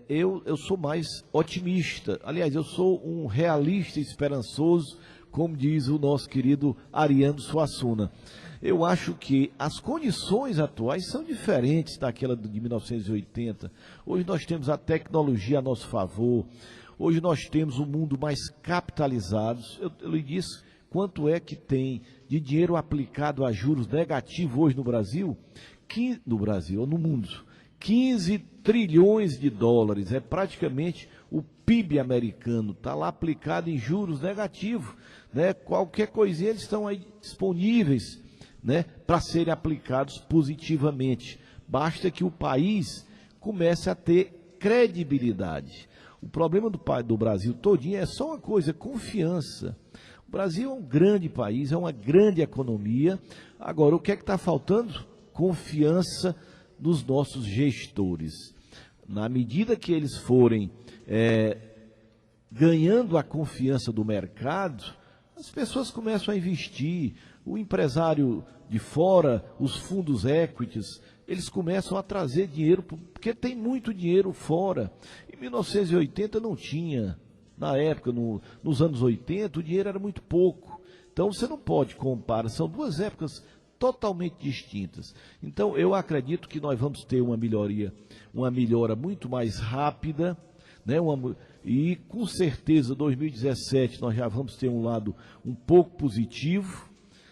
eu sou mais otimista. Aliás, eu sou um realista esperançoso, como diz o nosso querido Ariano Suassuna. Eu acho que as condições atuais são diferentes daquela de 1980. Hoje nós temos a tecnologia a nosso favor. Hoje nós temos um mundo mais capitalizado. Eu lhe disse quanto é que tem de dinheiro aplicado a juros negativos hoje no Brasil? No mundo. 15 trilhões de dólares. É praticamente o PIB americano. Está lá aplicado em juros negativos. Né? Qualquer coisinha eles estão aí disponíveis, né, para serem aplicados positivamente. Basta que o país comece a ter credibilidade. O problema do Brasil todinho é só uma coisa: confiança. O Brasil é um grande país, é uma grande economia. Agora, o que é que está faltando? Confiança nos nossos gestores. Na medida que eles forem ganhando a confiança do mercado, as pessoas começam a investir. O empresário de fora, os fundos equities, eles começam a trazer dinheiro, porque tem muito dinheiro fora. Em 1980 não tinha. Na época, nos anos 80, o dinheiro era muito pouco. Então você não pode comparar, são duas épocas totalmente distintas. Então eu acredito que nós vamos ter uma melhora muito mais rápida, né? E com certeza 2017 nós já vamos ter um lado um pouco positivo,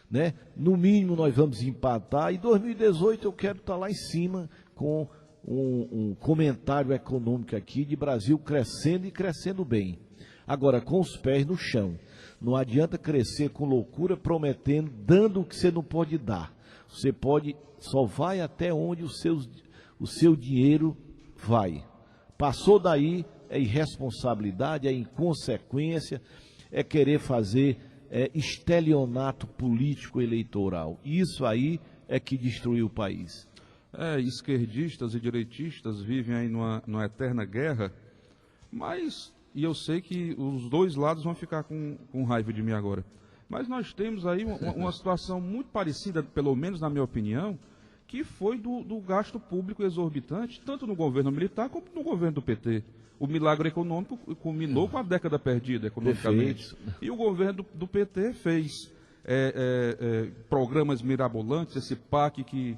né? No mínimo nós vamos empatar, e 2018 eu quero estar lá em cima com um comentário econômico aqui de Brasil crescendo e crescendo bem. Agora com os pés no chão. Não adianta crescer com loucura, prometendo, dando o que você não pode dar. Você só vai até onde o seu dinheiro vai. Passou daí, é irresponsabilidade, é inconsequência, é querer fazer estelionato político eleitoral. Isso aí é que destruiu o país. Esquerdistas e direitistas vivem aí numa eterna guerra, e eu sei que os dois lados vão ficar com raiva de mim agora. Mas nós temos aí uma situação muito parecida, pelo menos na minha opinião, que foi do gasto público exorbitante, tanto no governo militar como no governo do PT. O milagre econômico culminou com a década perdida economicamente. Perfeito. E o governo do PT fez programas mirabolantes, esse PAC que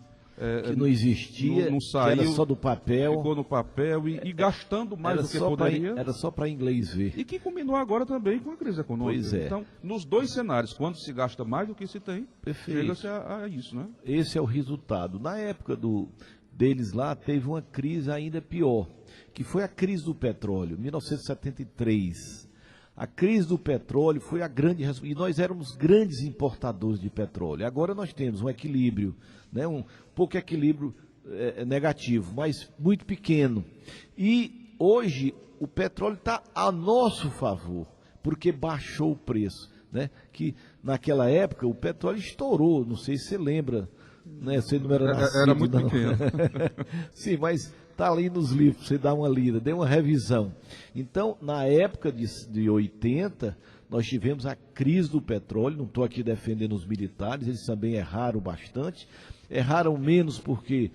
não existia, não saiu, que era só do papel. Ficou no papel e gastando mais do que poderia. Era só para inglês ver. E que combinou agora também com a crise econômica. Pois é. Então, nos dois cenários, quando se gasta mais do que se tem, chega-se a isso, né? Esse é o resultado. Na época deles lá, teve uma crise ainda pior, que foi a crise do petróleo, 1973. A crise do petróleo foi a grande... E nós éramos grandes importadores de petróleo. Agora nós temos um equilíbrio, né? Um pouco equilíbrio negativo, mas muito pequeno. E hoje o petróleo está a nosso favor, porque baixou o preço, né? Que naquela época o petróleo estourou, não sei se você lembra, né? Você não era nascido, era muito pequeno. Sim, mas... está ali nos livros, você dá uma lida, dê uma revisão. Então, na época de 80, nós tivemos a crise do petróleo, não estou aqui defendendo os militares, eles também erraram bastante, erraram menos porque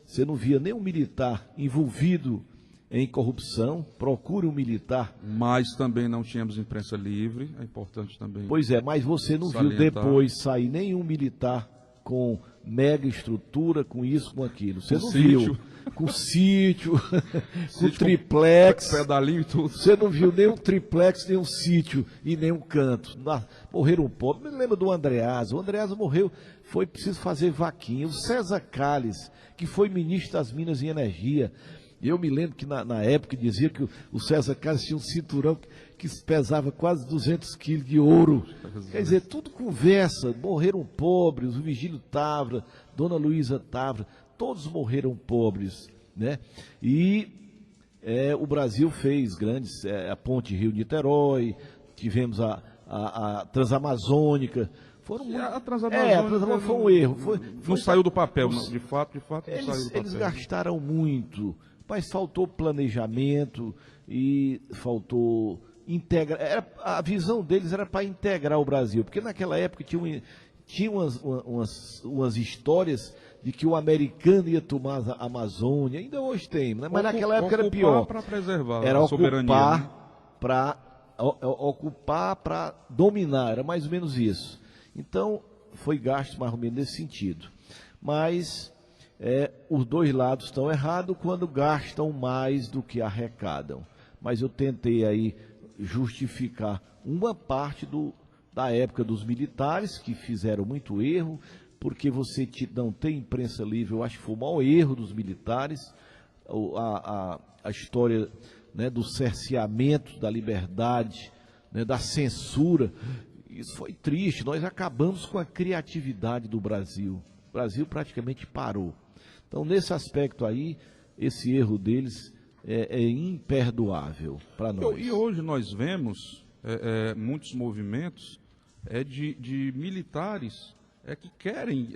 você não via nenhum militar envolvido em corrupção, procure um militar. Mas também não tínhamos imprensa livre, é importante também. Pois é, mas você não viu depois sair nenhum militar com mega estrutura, com isso, com aquilo. Você não viu. Com sítio, com triplex. Pedalinho e tudo. Você não viu nem um triplex, nem um sítio e nem um canto. Morreram pobres. Me lembra do Andreasa. O Andreasa morreu, foi preciso fazer vaquinha. O César Calles, que foi ministro das Minas e Energia. Eu me lembro que na época dizia que o César Calles tinha um cinturão que pesava quase 200 quilos de ouro. Quer dizer, tudo conversa. Morreram pobres, o Vigílio Távora, Dona Luísa Távora, todos morreram pobres, né? E o Brasil fez grandes, a Ponte Rio-Niterói, tivemos a Transamazônica. A Transamazônica foi um erro. Não saiu do papel, de fato não saiu do papel. Eles gastaram muito, mas faltou planejamento e faltou integrar. A visão deles era para integrar o Brasil, porque naquela época tinha umas histórias de que o americano ia tomar a Amazônia, ainda hoje tem, né? Mas naquela época era pior. Para preservar era a soberania. Ocupar para dominar, era mais ou menos isso. Então, foi gasto mais ou menos nesse sentido. Mas os dois lados estão errados quando gastam mais do que arrecadam. Mas eu tentei aí justificar uma parte da época dos militares, que fizeram muito erro, porque você não tem imprensa livre. Eu acho que foi o maior erro dos militares, a história, né, do cerceamento da liberdade, né, da censura. Isso foi triste. Nós acabamos com a criatividade do Brasil. O Brasil praticamente parou. Então, nesse aspecto aí, esse erro deles é imperdoável para nós. E hoje nós vemos muitos movimentos de militares que querem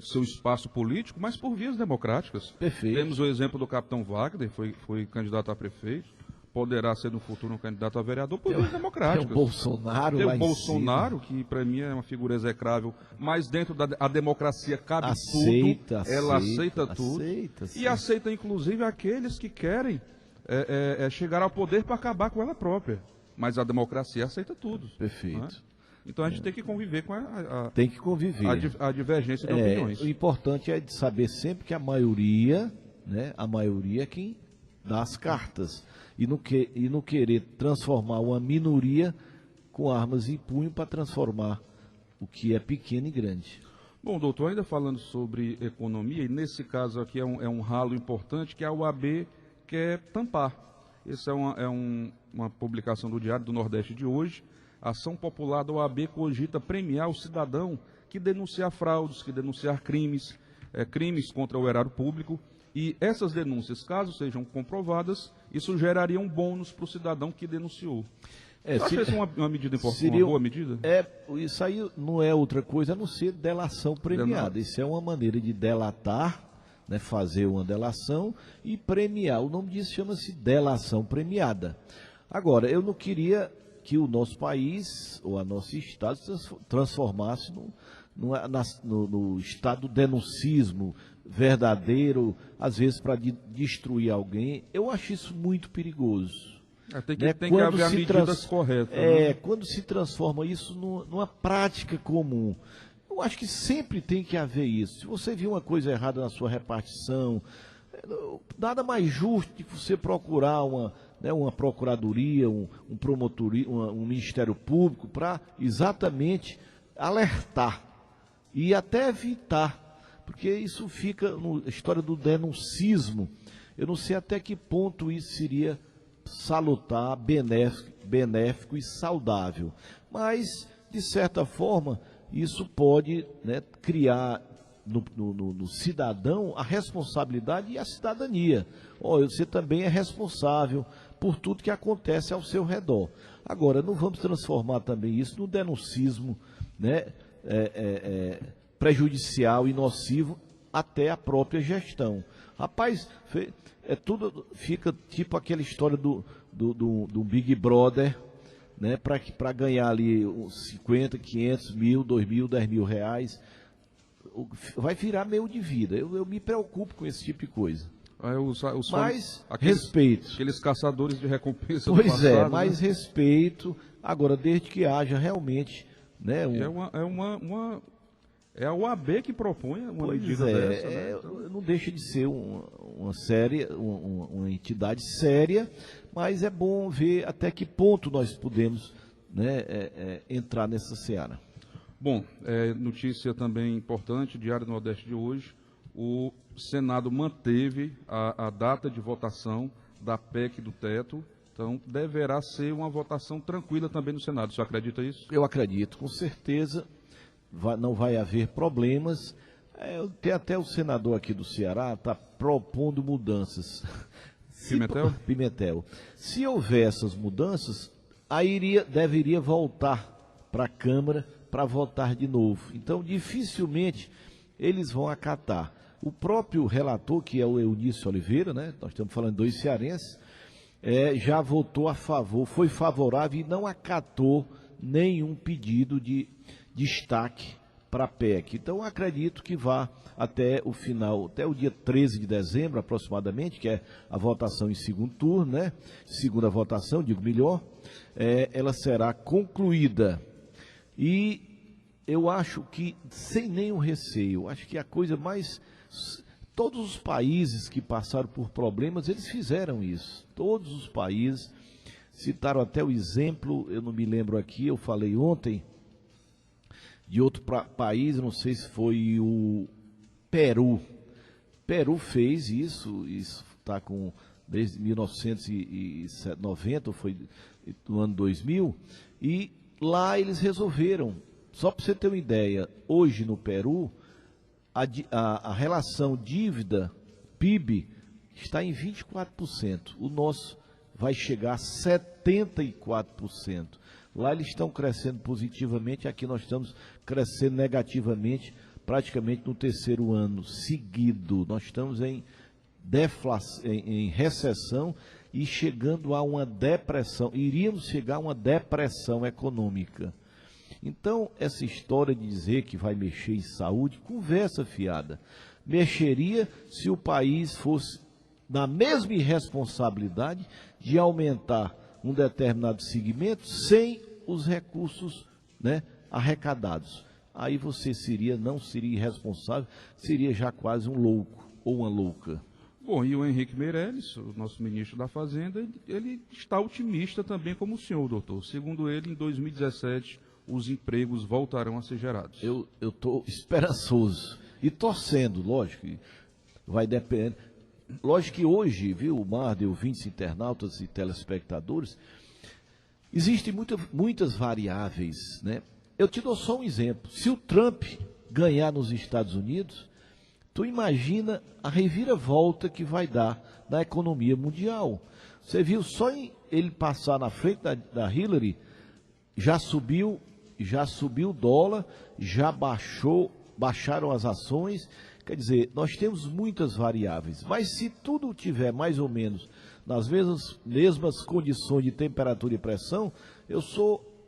seu espaço político, mas por vias democráticas. Perfeito. Temos o exemplo do capitão Wagner, foi candidato a prefeito, poderá ser no futuro um candidato a vereador por vias democráticas. Tem o Bolsonaro Tem lá o Bolsonaro, em cima, que para mim é uma figura execrável, mas dentro da democracia cabe tudo, ela aceita tudo. E aceita inclusive aqueles que querem chegar ao poder para acabar com ela própria. Mas a democracia aceita tudo. Perfeito. Né? Então a gente tem que conviver com tem que conviver. a divergência de opiniões. O importante é de saber sempre que a maioria, né, a maioria é quem dá as cartas. E não querer transformar uma minoria com armas em punho para transformar o que é pequeno em grande. Bom, doutor, ainda falando sobre economia, e nesse caso aqui é um ralo importante que a UAB quer tampar. Essa é uma publicação do Diário do Nordeste de hoje. A ação popular da OAB cogita premiar o cidadão que denunciar fraudes, que denunciar crimes, crimes contra o erário público. E essas denúncias, caso sejam comprovadas, isso geraria um bônus para o cidadão que denunciou. Você acha isso uma medida importante, uma boa medida? Isso aí não é outra coisa a não ser delação premiada. Isso é uma maneira de delatar, né, fazer uma delação e premiar. O nome disso chama-se delação premiada. Agora, eu não queria que o nosso país, ou a nosso Estado, se transformasse no estado do denuncismo verdadeiro, às vezes para destruir alguém. Eu acho isso muito perigoso. Tem que haver medidas corretas. Né? Quando se transforma isso numa prática comum. Eu acho que sempre tem que haver isso. Se você viu uma coisa errada na sua repartição, nada mais justo de você procurar uma procuradoria, um promotoria, um Ministério Público para exatamente alertar e até evitar, porque isso fica na história do denuncismo. Eu não sei até que ponto isso seria salutar, benéfico e saudável, mas de certa forma isso pode, né, criar no cidadão a responsabilidade e a cidadania. Você também é responsável por tudo que acontece ao seu redor. Agora, não vamos transformar também isso no denuncismo, né, prejudicial e nocivo até a própria gestão. Rapaz, tudo fica tipo aquela história do Big Brother, né, para ganhar ali uns 50, 500 mil, 2 mil, 10 mil reais. Vai virar meio de vida. Eu me preocupo com esse tipo de coisa. Mas respeito. Aqueles caçadores de recompensa do passado. Pois é, mais respeito. Agora, desde que haja realmente, né, é a OAB que propõe uma medida dessa. Né? Não deixa de ser uma entidade séria, mas é bom ver até que ponto nós podemos, né, entrar nessa seara. Bom, notícia também importante, Diário do Nordeste de hoje, o Senado manteve a data de votação da PEC do teto, então deverá ser uma votação tranquila também no Senado. Você acredita nisso? Eu acredito, com certeza. Não vai haver problemas. Tem até o senador aqui do Ceará está propondo mudanças. Pimentel. Se houver essas mudanças, aí deveria voltar para a Câmara para votar de novo. Então, dificilmente eles vão acatar. O próprio relator, que é o Eunício Oliveira, né? Nós estamos falando de 2 cearenses, já votou a favor, foi favorável e não acatou nenhum pedido de destaque para a PEC. Então, acredito que vá até o final, até o dia 13 de dezembro, aproximadamente, que é a votação em segundo turno, né? Segunda votação, digo melhor, ela será concluída. E eu acho que, sem nenhum receio, acho que a coisa mais... Todos os países que passaram por problemas, eles fizeram isso. Todos os países citaram até o exemplo, eu não me lembro aqui, eu falei ontem, de outro país, não sei se foi o Peru. Peru fez isso está desde 1990, foi no ano 2000, e lá eles resolveram. Só para você ter uma ideia, hoje no Peru, a relação dívida-PIB está em 24%. O nosso vai chegar a 74%. Lá eles estão crescendo positivamente, aqui nós estamos crescendo negativamente, praticamente no 3º ano seguido. Nós estamos em recessão e chegando a uma depressão, iríamos chegar a uma depressão econômica. Então, essa história de dizer que vai mexer em saúde, conversa fiada. Mexeria se o país fosse na mesma irresponsabilidade de aumentar um determinado segmento sem os recursos, né, arrecadados. Aí você não seria irresponsável, seria já quase um louco ou uma louca. Bom, e o Henrique Meirelles, o nosso ministro da Fazenda, ele está otimista também como o senhor, doutor. Segundo ele, em 2017, os empregos voltarão a ser gerados. Eu estou esperançoso e torcendo, lógico, vai depender. Lógico que hoje, viu, Mar, de ouvintes, internautas e telespectadores, existem muitas variáveis, né? Eu te dou só um exemplo. Se o Trump ganhar nos Estados Unidos, tu imagina a reviravolta que vai dar na economia mundial. Você viu, só em ele passar na frente da Hillary, já subiu o dólar, já baixaram as ações. Quer dizer, nós temos muitas variáveis, mas se tudo tiver mais ou menos nas mesmas condições de temperatura e pressão,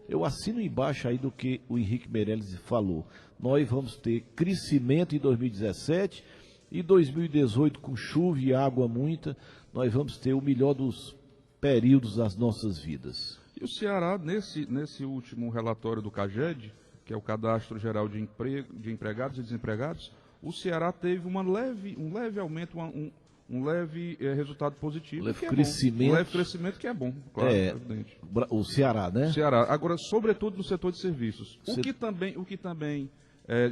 eu assino embaixo aí do que o Henrique Meirelles falou. Nós vamos ter crescimento em 2017 e 2018 com chuva e água muita, nós vamos ter o melhor dos períodos das nossas vidas. E o Ceará, nesse último relatório do CAGED, que é o Cadastro Geral de Empregados e Desempregados, o Ceará teve um leve aumento, um leve resultado positivo. Um leve crescimento que é bom, claro, evidente. O Ceará, né? Ceará. Agora, sobretudo no setor de serviços. O que também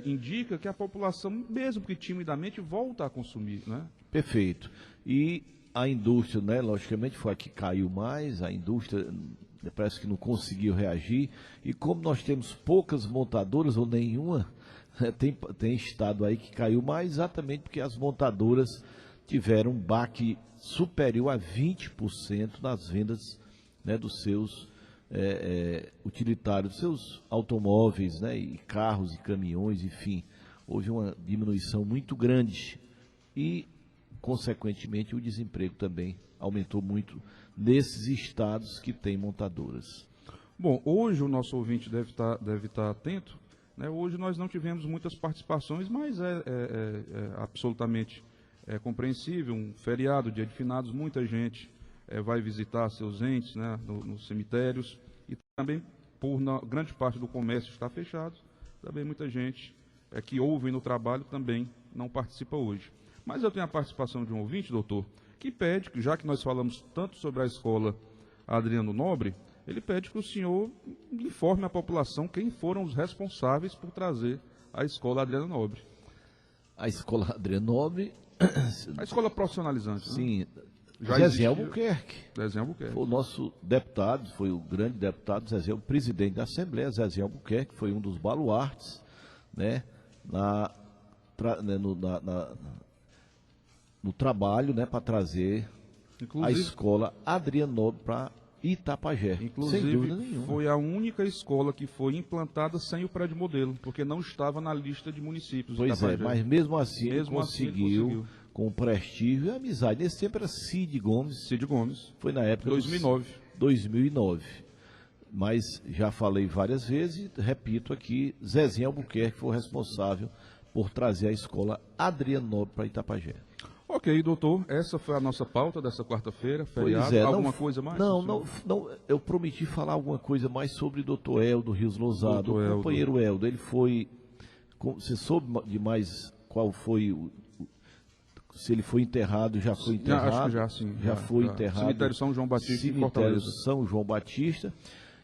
indica que a população, mesmo que timidamente, volta a consumir, né? Perfeito. E a indústria, né, logicamente, foi a que caiu mais, a indústria parece que não conseguiu reagir. E como nós temos poucas montadoras ou nenhuma, tem estado aí que caiu mais, exatamente porque as montadoras tiveram um baque superior a 20% nas vendas, né, dos seus utilitários, dos seus automóveis, né, e carros e caminhões, enfim. Houve uma diminuição muito grande e, consequentemente, o desemprego também aumentou muito nesses estados que têm montadoras. Bom, hoje o nosso ouvinte deve estar atento, né? Hoje nós não tivemos muitas participações, mas é absolutamente compreensível, um feriado, dia de finados, muita gente vai visitar seus entes, né, nos cemitérios, e também, grande parte do comércio está fechado, também muita gente que ouve no trabalho também não participa hoje. Mas eu tenho a participação de um ouvinte, doutor, que pede, já que nós falamos tanto sobre a escola Adriano Nobre, ele pede que o senhor informe à população quem foram os responsáveis por trazer a escola Adriano Nobre. A escola Adriano Nobre... A escola profissionalizante, sim, né? Zezé Albuquerque. Zezé Albuquerque. Foi o nosso deputado, foi o grande deputado Zezé, o presidente da Assembleia, Zezé Albuquerque, foi um dos baluartes, né, no trabalho, né, para trazer a escola Adriano Nobre para Itapajé. Inclusive, sem dúvida nenhuma. Foi a única escola que foi implantada sem o prédio modelo, porque não estava na lista de municípios. Pois Itapajé. Mas mesmo assim ele conseguiu, com prestígio e amizade. Nesse tempo era Cid Gomes. Cid Gomes. Foi na época 2009. Mas já falei várias vezes e repito aqui, Zezinho Albuquerque foi o responsável por trazer a escola Adriano Nobre para Itapajé. Ok, doutor, essa foi a nossa pauta dessa quarta-feira, feriado. Pois é, alguma coisa mais? Não, eu prometi falar alguma coisa mais sobre o doutor Eldo Rios Lousado, o companheiro Eldo. Ele foi, você soube de mais qual foi, se ele foi enterrado, já foi enterrado? Acho que já, sim. Já foi enterrado. Cemitério São João Batista em Fortaleza. Cemitério São João Batista.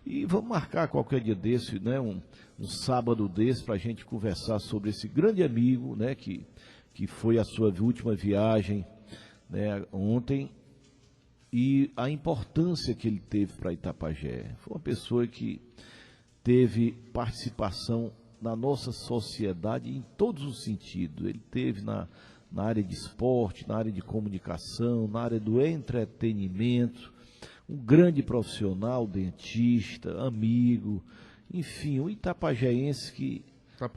E vamos marcar qualquer dia desse, né, um sábado desse, para a gente conversar sobre esse grande amigo, né, que foi a sua última viagem, né, ontem, e a importância que ele teve para Itapajé. Foi uma pessoa que teve participação na nossa sociedade em todos os sentidos. Ele teve na área de esporte, na área de comunicação, na área do entretenimento, um grande profissional, dentista, amigo, enfim, um itapajéense que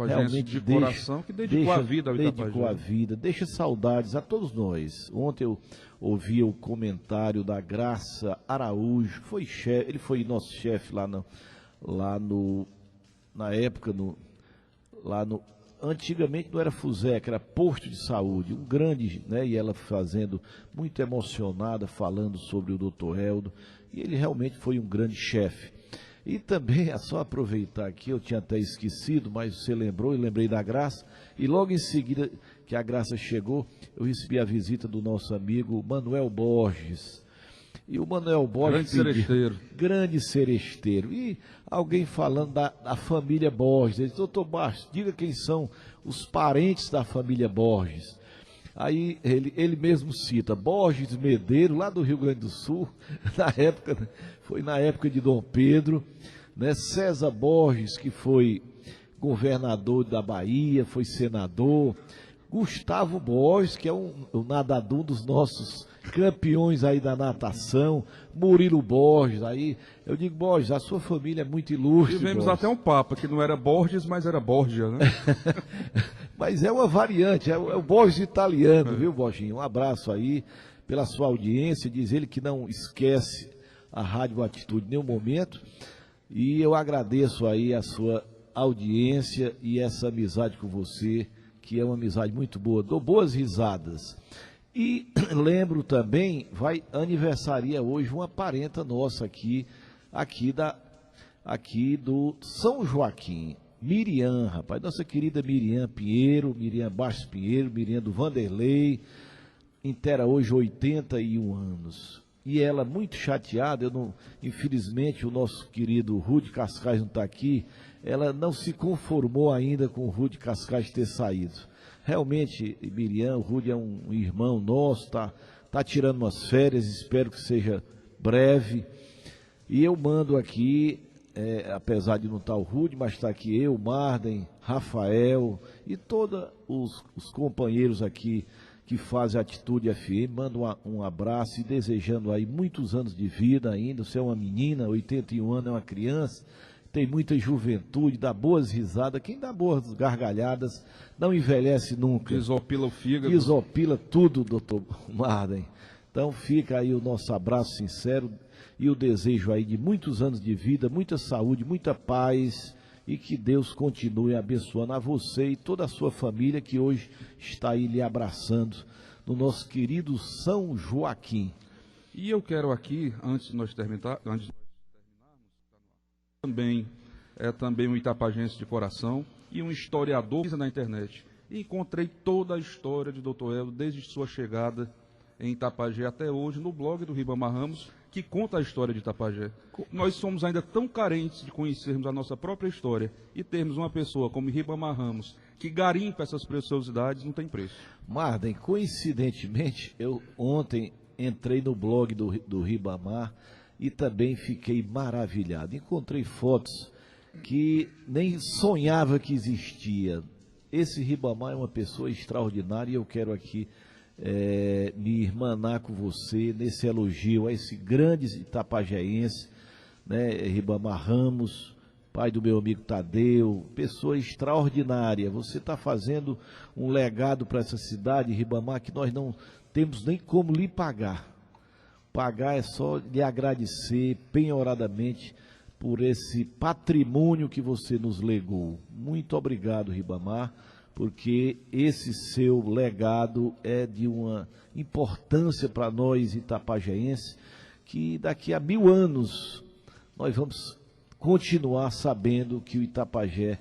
realmente de coração, que dedicou a vida ao Itapajé. Dedicou a vida, deixa saudades a todos nós. Ontem eu ouvi o comentário da Graça Araújo, ele foi nosso chefe lá na época, antigamente não era Fuseca, era posto de saúde, um grande, né? E ela fazendo, muito emocionada, falando sobre o Dr. Eldo, e ele realmente foi um grande chefe. E também, é só aproveitar aqui, eu tinha até esquecido, mas você lembrou, eu lembrei da Graça, e logo em seguida que a Graça chegou, eu recebi a visita do nosso amigo Manuel Borges. E o Manuel Borges grande seresteiro. E alguém falando da família Borges. Ele disse, doutor Bastos, diga quem são os parentes da família Borges. Aí ele mesmo cita Borges Medeiro, lá do Rio Grande do Sul, foi na época de Dom Pedro, né? César Borges, que foi governador da Bahia, foi senador. Gustavo Borges, que é o nadador dos nossos campeões aí da natação, Murilo Borges, aí eu digo, Borges, a sua família é muito ilustre. Tivemos Borges. Até um papa, que não era Borges, mas era Borgia, né? Mas é uma variante, é o Borges italiano, viu, Borginho? Um abraço aí pela sua audiência, diz ele que não esquece a Rádio Atitude em nenhum momento, e eu agradeço aí a sua audiência e essa amizade com você, que é uma amizade muito boa, dou boas risadas. E lembro também, aniversaria hoje uma parenta nossa aqui do São Joaquim, Miriam, rapaz, nossa querida Miriam Pinheiro, Miriam Bastos Pinheiro, Miriam do Vanderlei, inteira hoje 81 anos. E ela muito chateada, infelizmente o nosso querido Rude Cascais não está aqui, ela não se conformou ainda com o Rude Cascais ter saído. Realmente, Miriam, o Rude é um irmão nosso, tá tirando umas férias, espero que seja breve. E eu mando aqui, apesar de não estar o Rude, mas está aqui eu, Marden, Rafael e todos os companheiros aqui que fazem a Atitude FM, mando um abraço e desejando aí muitos anos de vida ainda. Você é uma menina, 81 anos, é uma criança, tem muita juventude, dá boas risadas. Quem dá boas gargalhadas não envelhece nunca. Desopila o fígado. Desopila tudo, doutor Marden. Então fica aí o nosso abraço sincero e o desejo aí de muitos anos de vida, muita saúde, muita paz, e que Deus continue abençoando a você e toda a sua família que hoje está aí lhe abraçando no nosso querido São Joaquim. E eu quero aqui, antes de nós terminarmos, também um itapajense de coração e um historiador na internet. E encontrei toda a história de Dr. Eldo, desde sua chegada em Itapajé até hoje, no blog do Ribamar Ramos, que conta a história de Itapajé. Nós somos ainda tão carentes de conhecermos a nossa própria história e termos uma pessoa como Ribamar Ramos, que garimpa essas preciosidades, não tem preço. Marden, coincidentemente, eu ontem entrei no blog do Ribamar e também fiquei maravilhado. Encontrei fotos que nem sonhava que existia. Esse Ribamar é uma pessoa extraordinária e eu quero aqui me irmanar com você nesse elogio a esse grande itapajaense, né, Ribamar Ramos, pai do meu amigo Tadeu, pessoa extraordinária. Você está fazendo um legado para essa cidade, Ribamar, que nós não temos nem como lhe pagar. Pagar é só lhe agradecer penhoradamente por esse patrimônio que você nos legou. Muito obrigado, Ribamar, porque esse seu legado é de uma importância para nós itapajaenses, que daqui a 1000 anos nós vamos continuar sabendo que o Itapajé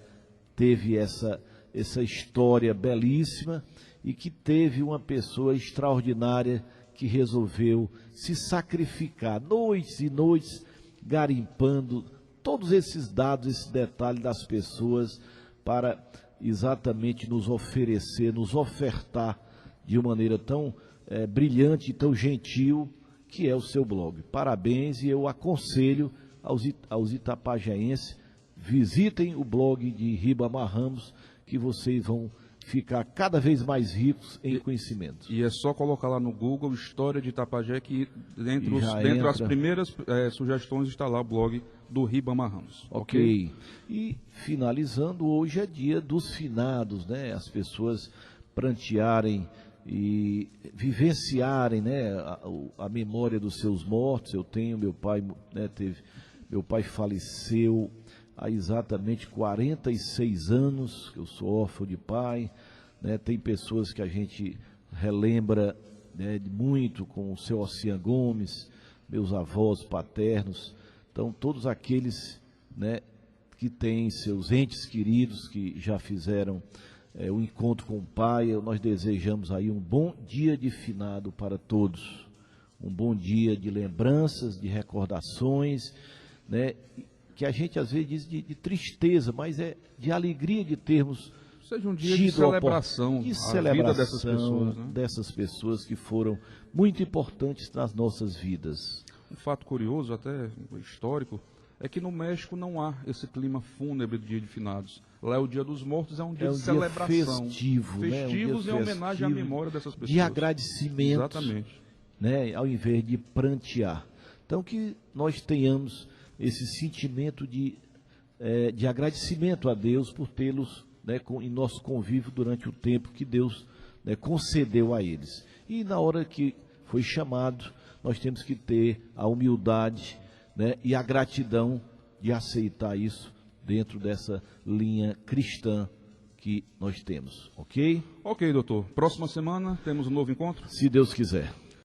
teve essa história belíssima e que teve uma pessoa extraordinária que resolveu se sacrificar noites e noites garimpando todos esses dados, esse detalhe das pessoas para exatamente nos oferecer, nos ofertar de uma maneira tão brilhante e tão gentil que é o seu blog. Parabéns, e eu aconselho aos itapajaenses, visitem o blog de Ribamar Ramos, que vocês vão ficar cada vez mais ricos em conhecimento. E é só colocar lá no Google História de Itapajé, que dentro as primeiras sugestões está lá o blog do Ribamar Ramos. Ok. E finalizando, hoje é dia dos finados, né? As pessoas prantearem e vivenciarem, né, a memória dos seus mortos. Eu tenho meu pai, né, meu pai faleceu há exatamente 46 anos que eu sou órfão de pai, né? Tem pessoas que a gente relembra, né, muito, com o seu Ossian Gomes, meus avós paternos, então todos aqueles, né, que têm seus entes queridos que já fizeram o encontro com o pai, nós desejamos aí um bom dia de finado para todos, um bom dia de lembranças, de recordações, né, que a gente às vezes diz de tristeza, mas é de alegria de termos seja um dia de celebração, a vida dessas pessoas, né? Dessas pessoas que foram muito importantes nas nossas vidas. Um fato curioso, até histórico, é que no México não há esse clima fúnebre de dia de finados. Lá é o Dia dos Mortos, é um dia de celebração. Festivo, festivos, né? em homenagem à memória dessas pessoas. De agradecimento. Exatamente. Né? Ao invés de prantear. Então que nós tenhamos esse sentimento de agradecimento a Deus por tê-los, né, em nosso convívio durante o tempo que Deus, né, concedeu a eles. E na hora que foi chamado, nós temos que ter a humildade, né, e a gratidão de aceitar isso dentro dessa linha cristã que nós temos, ok? Ok, doutor. Próxima semana temos um novo encontro? Se Deus quiser.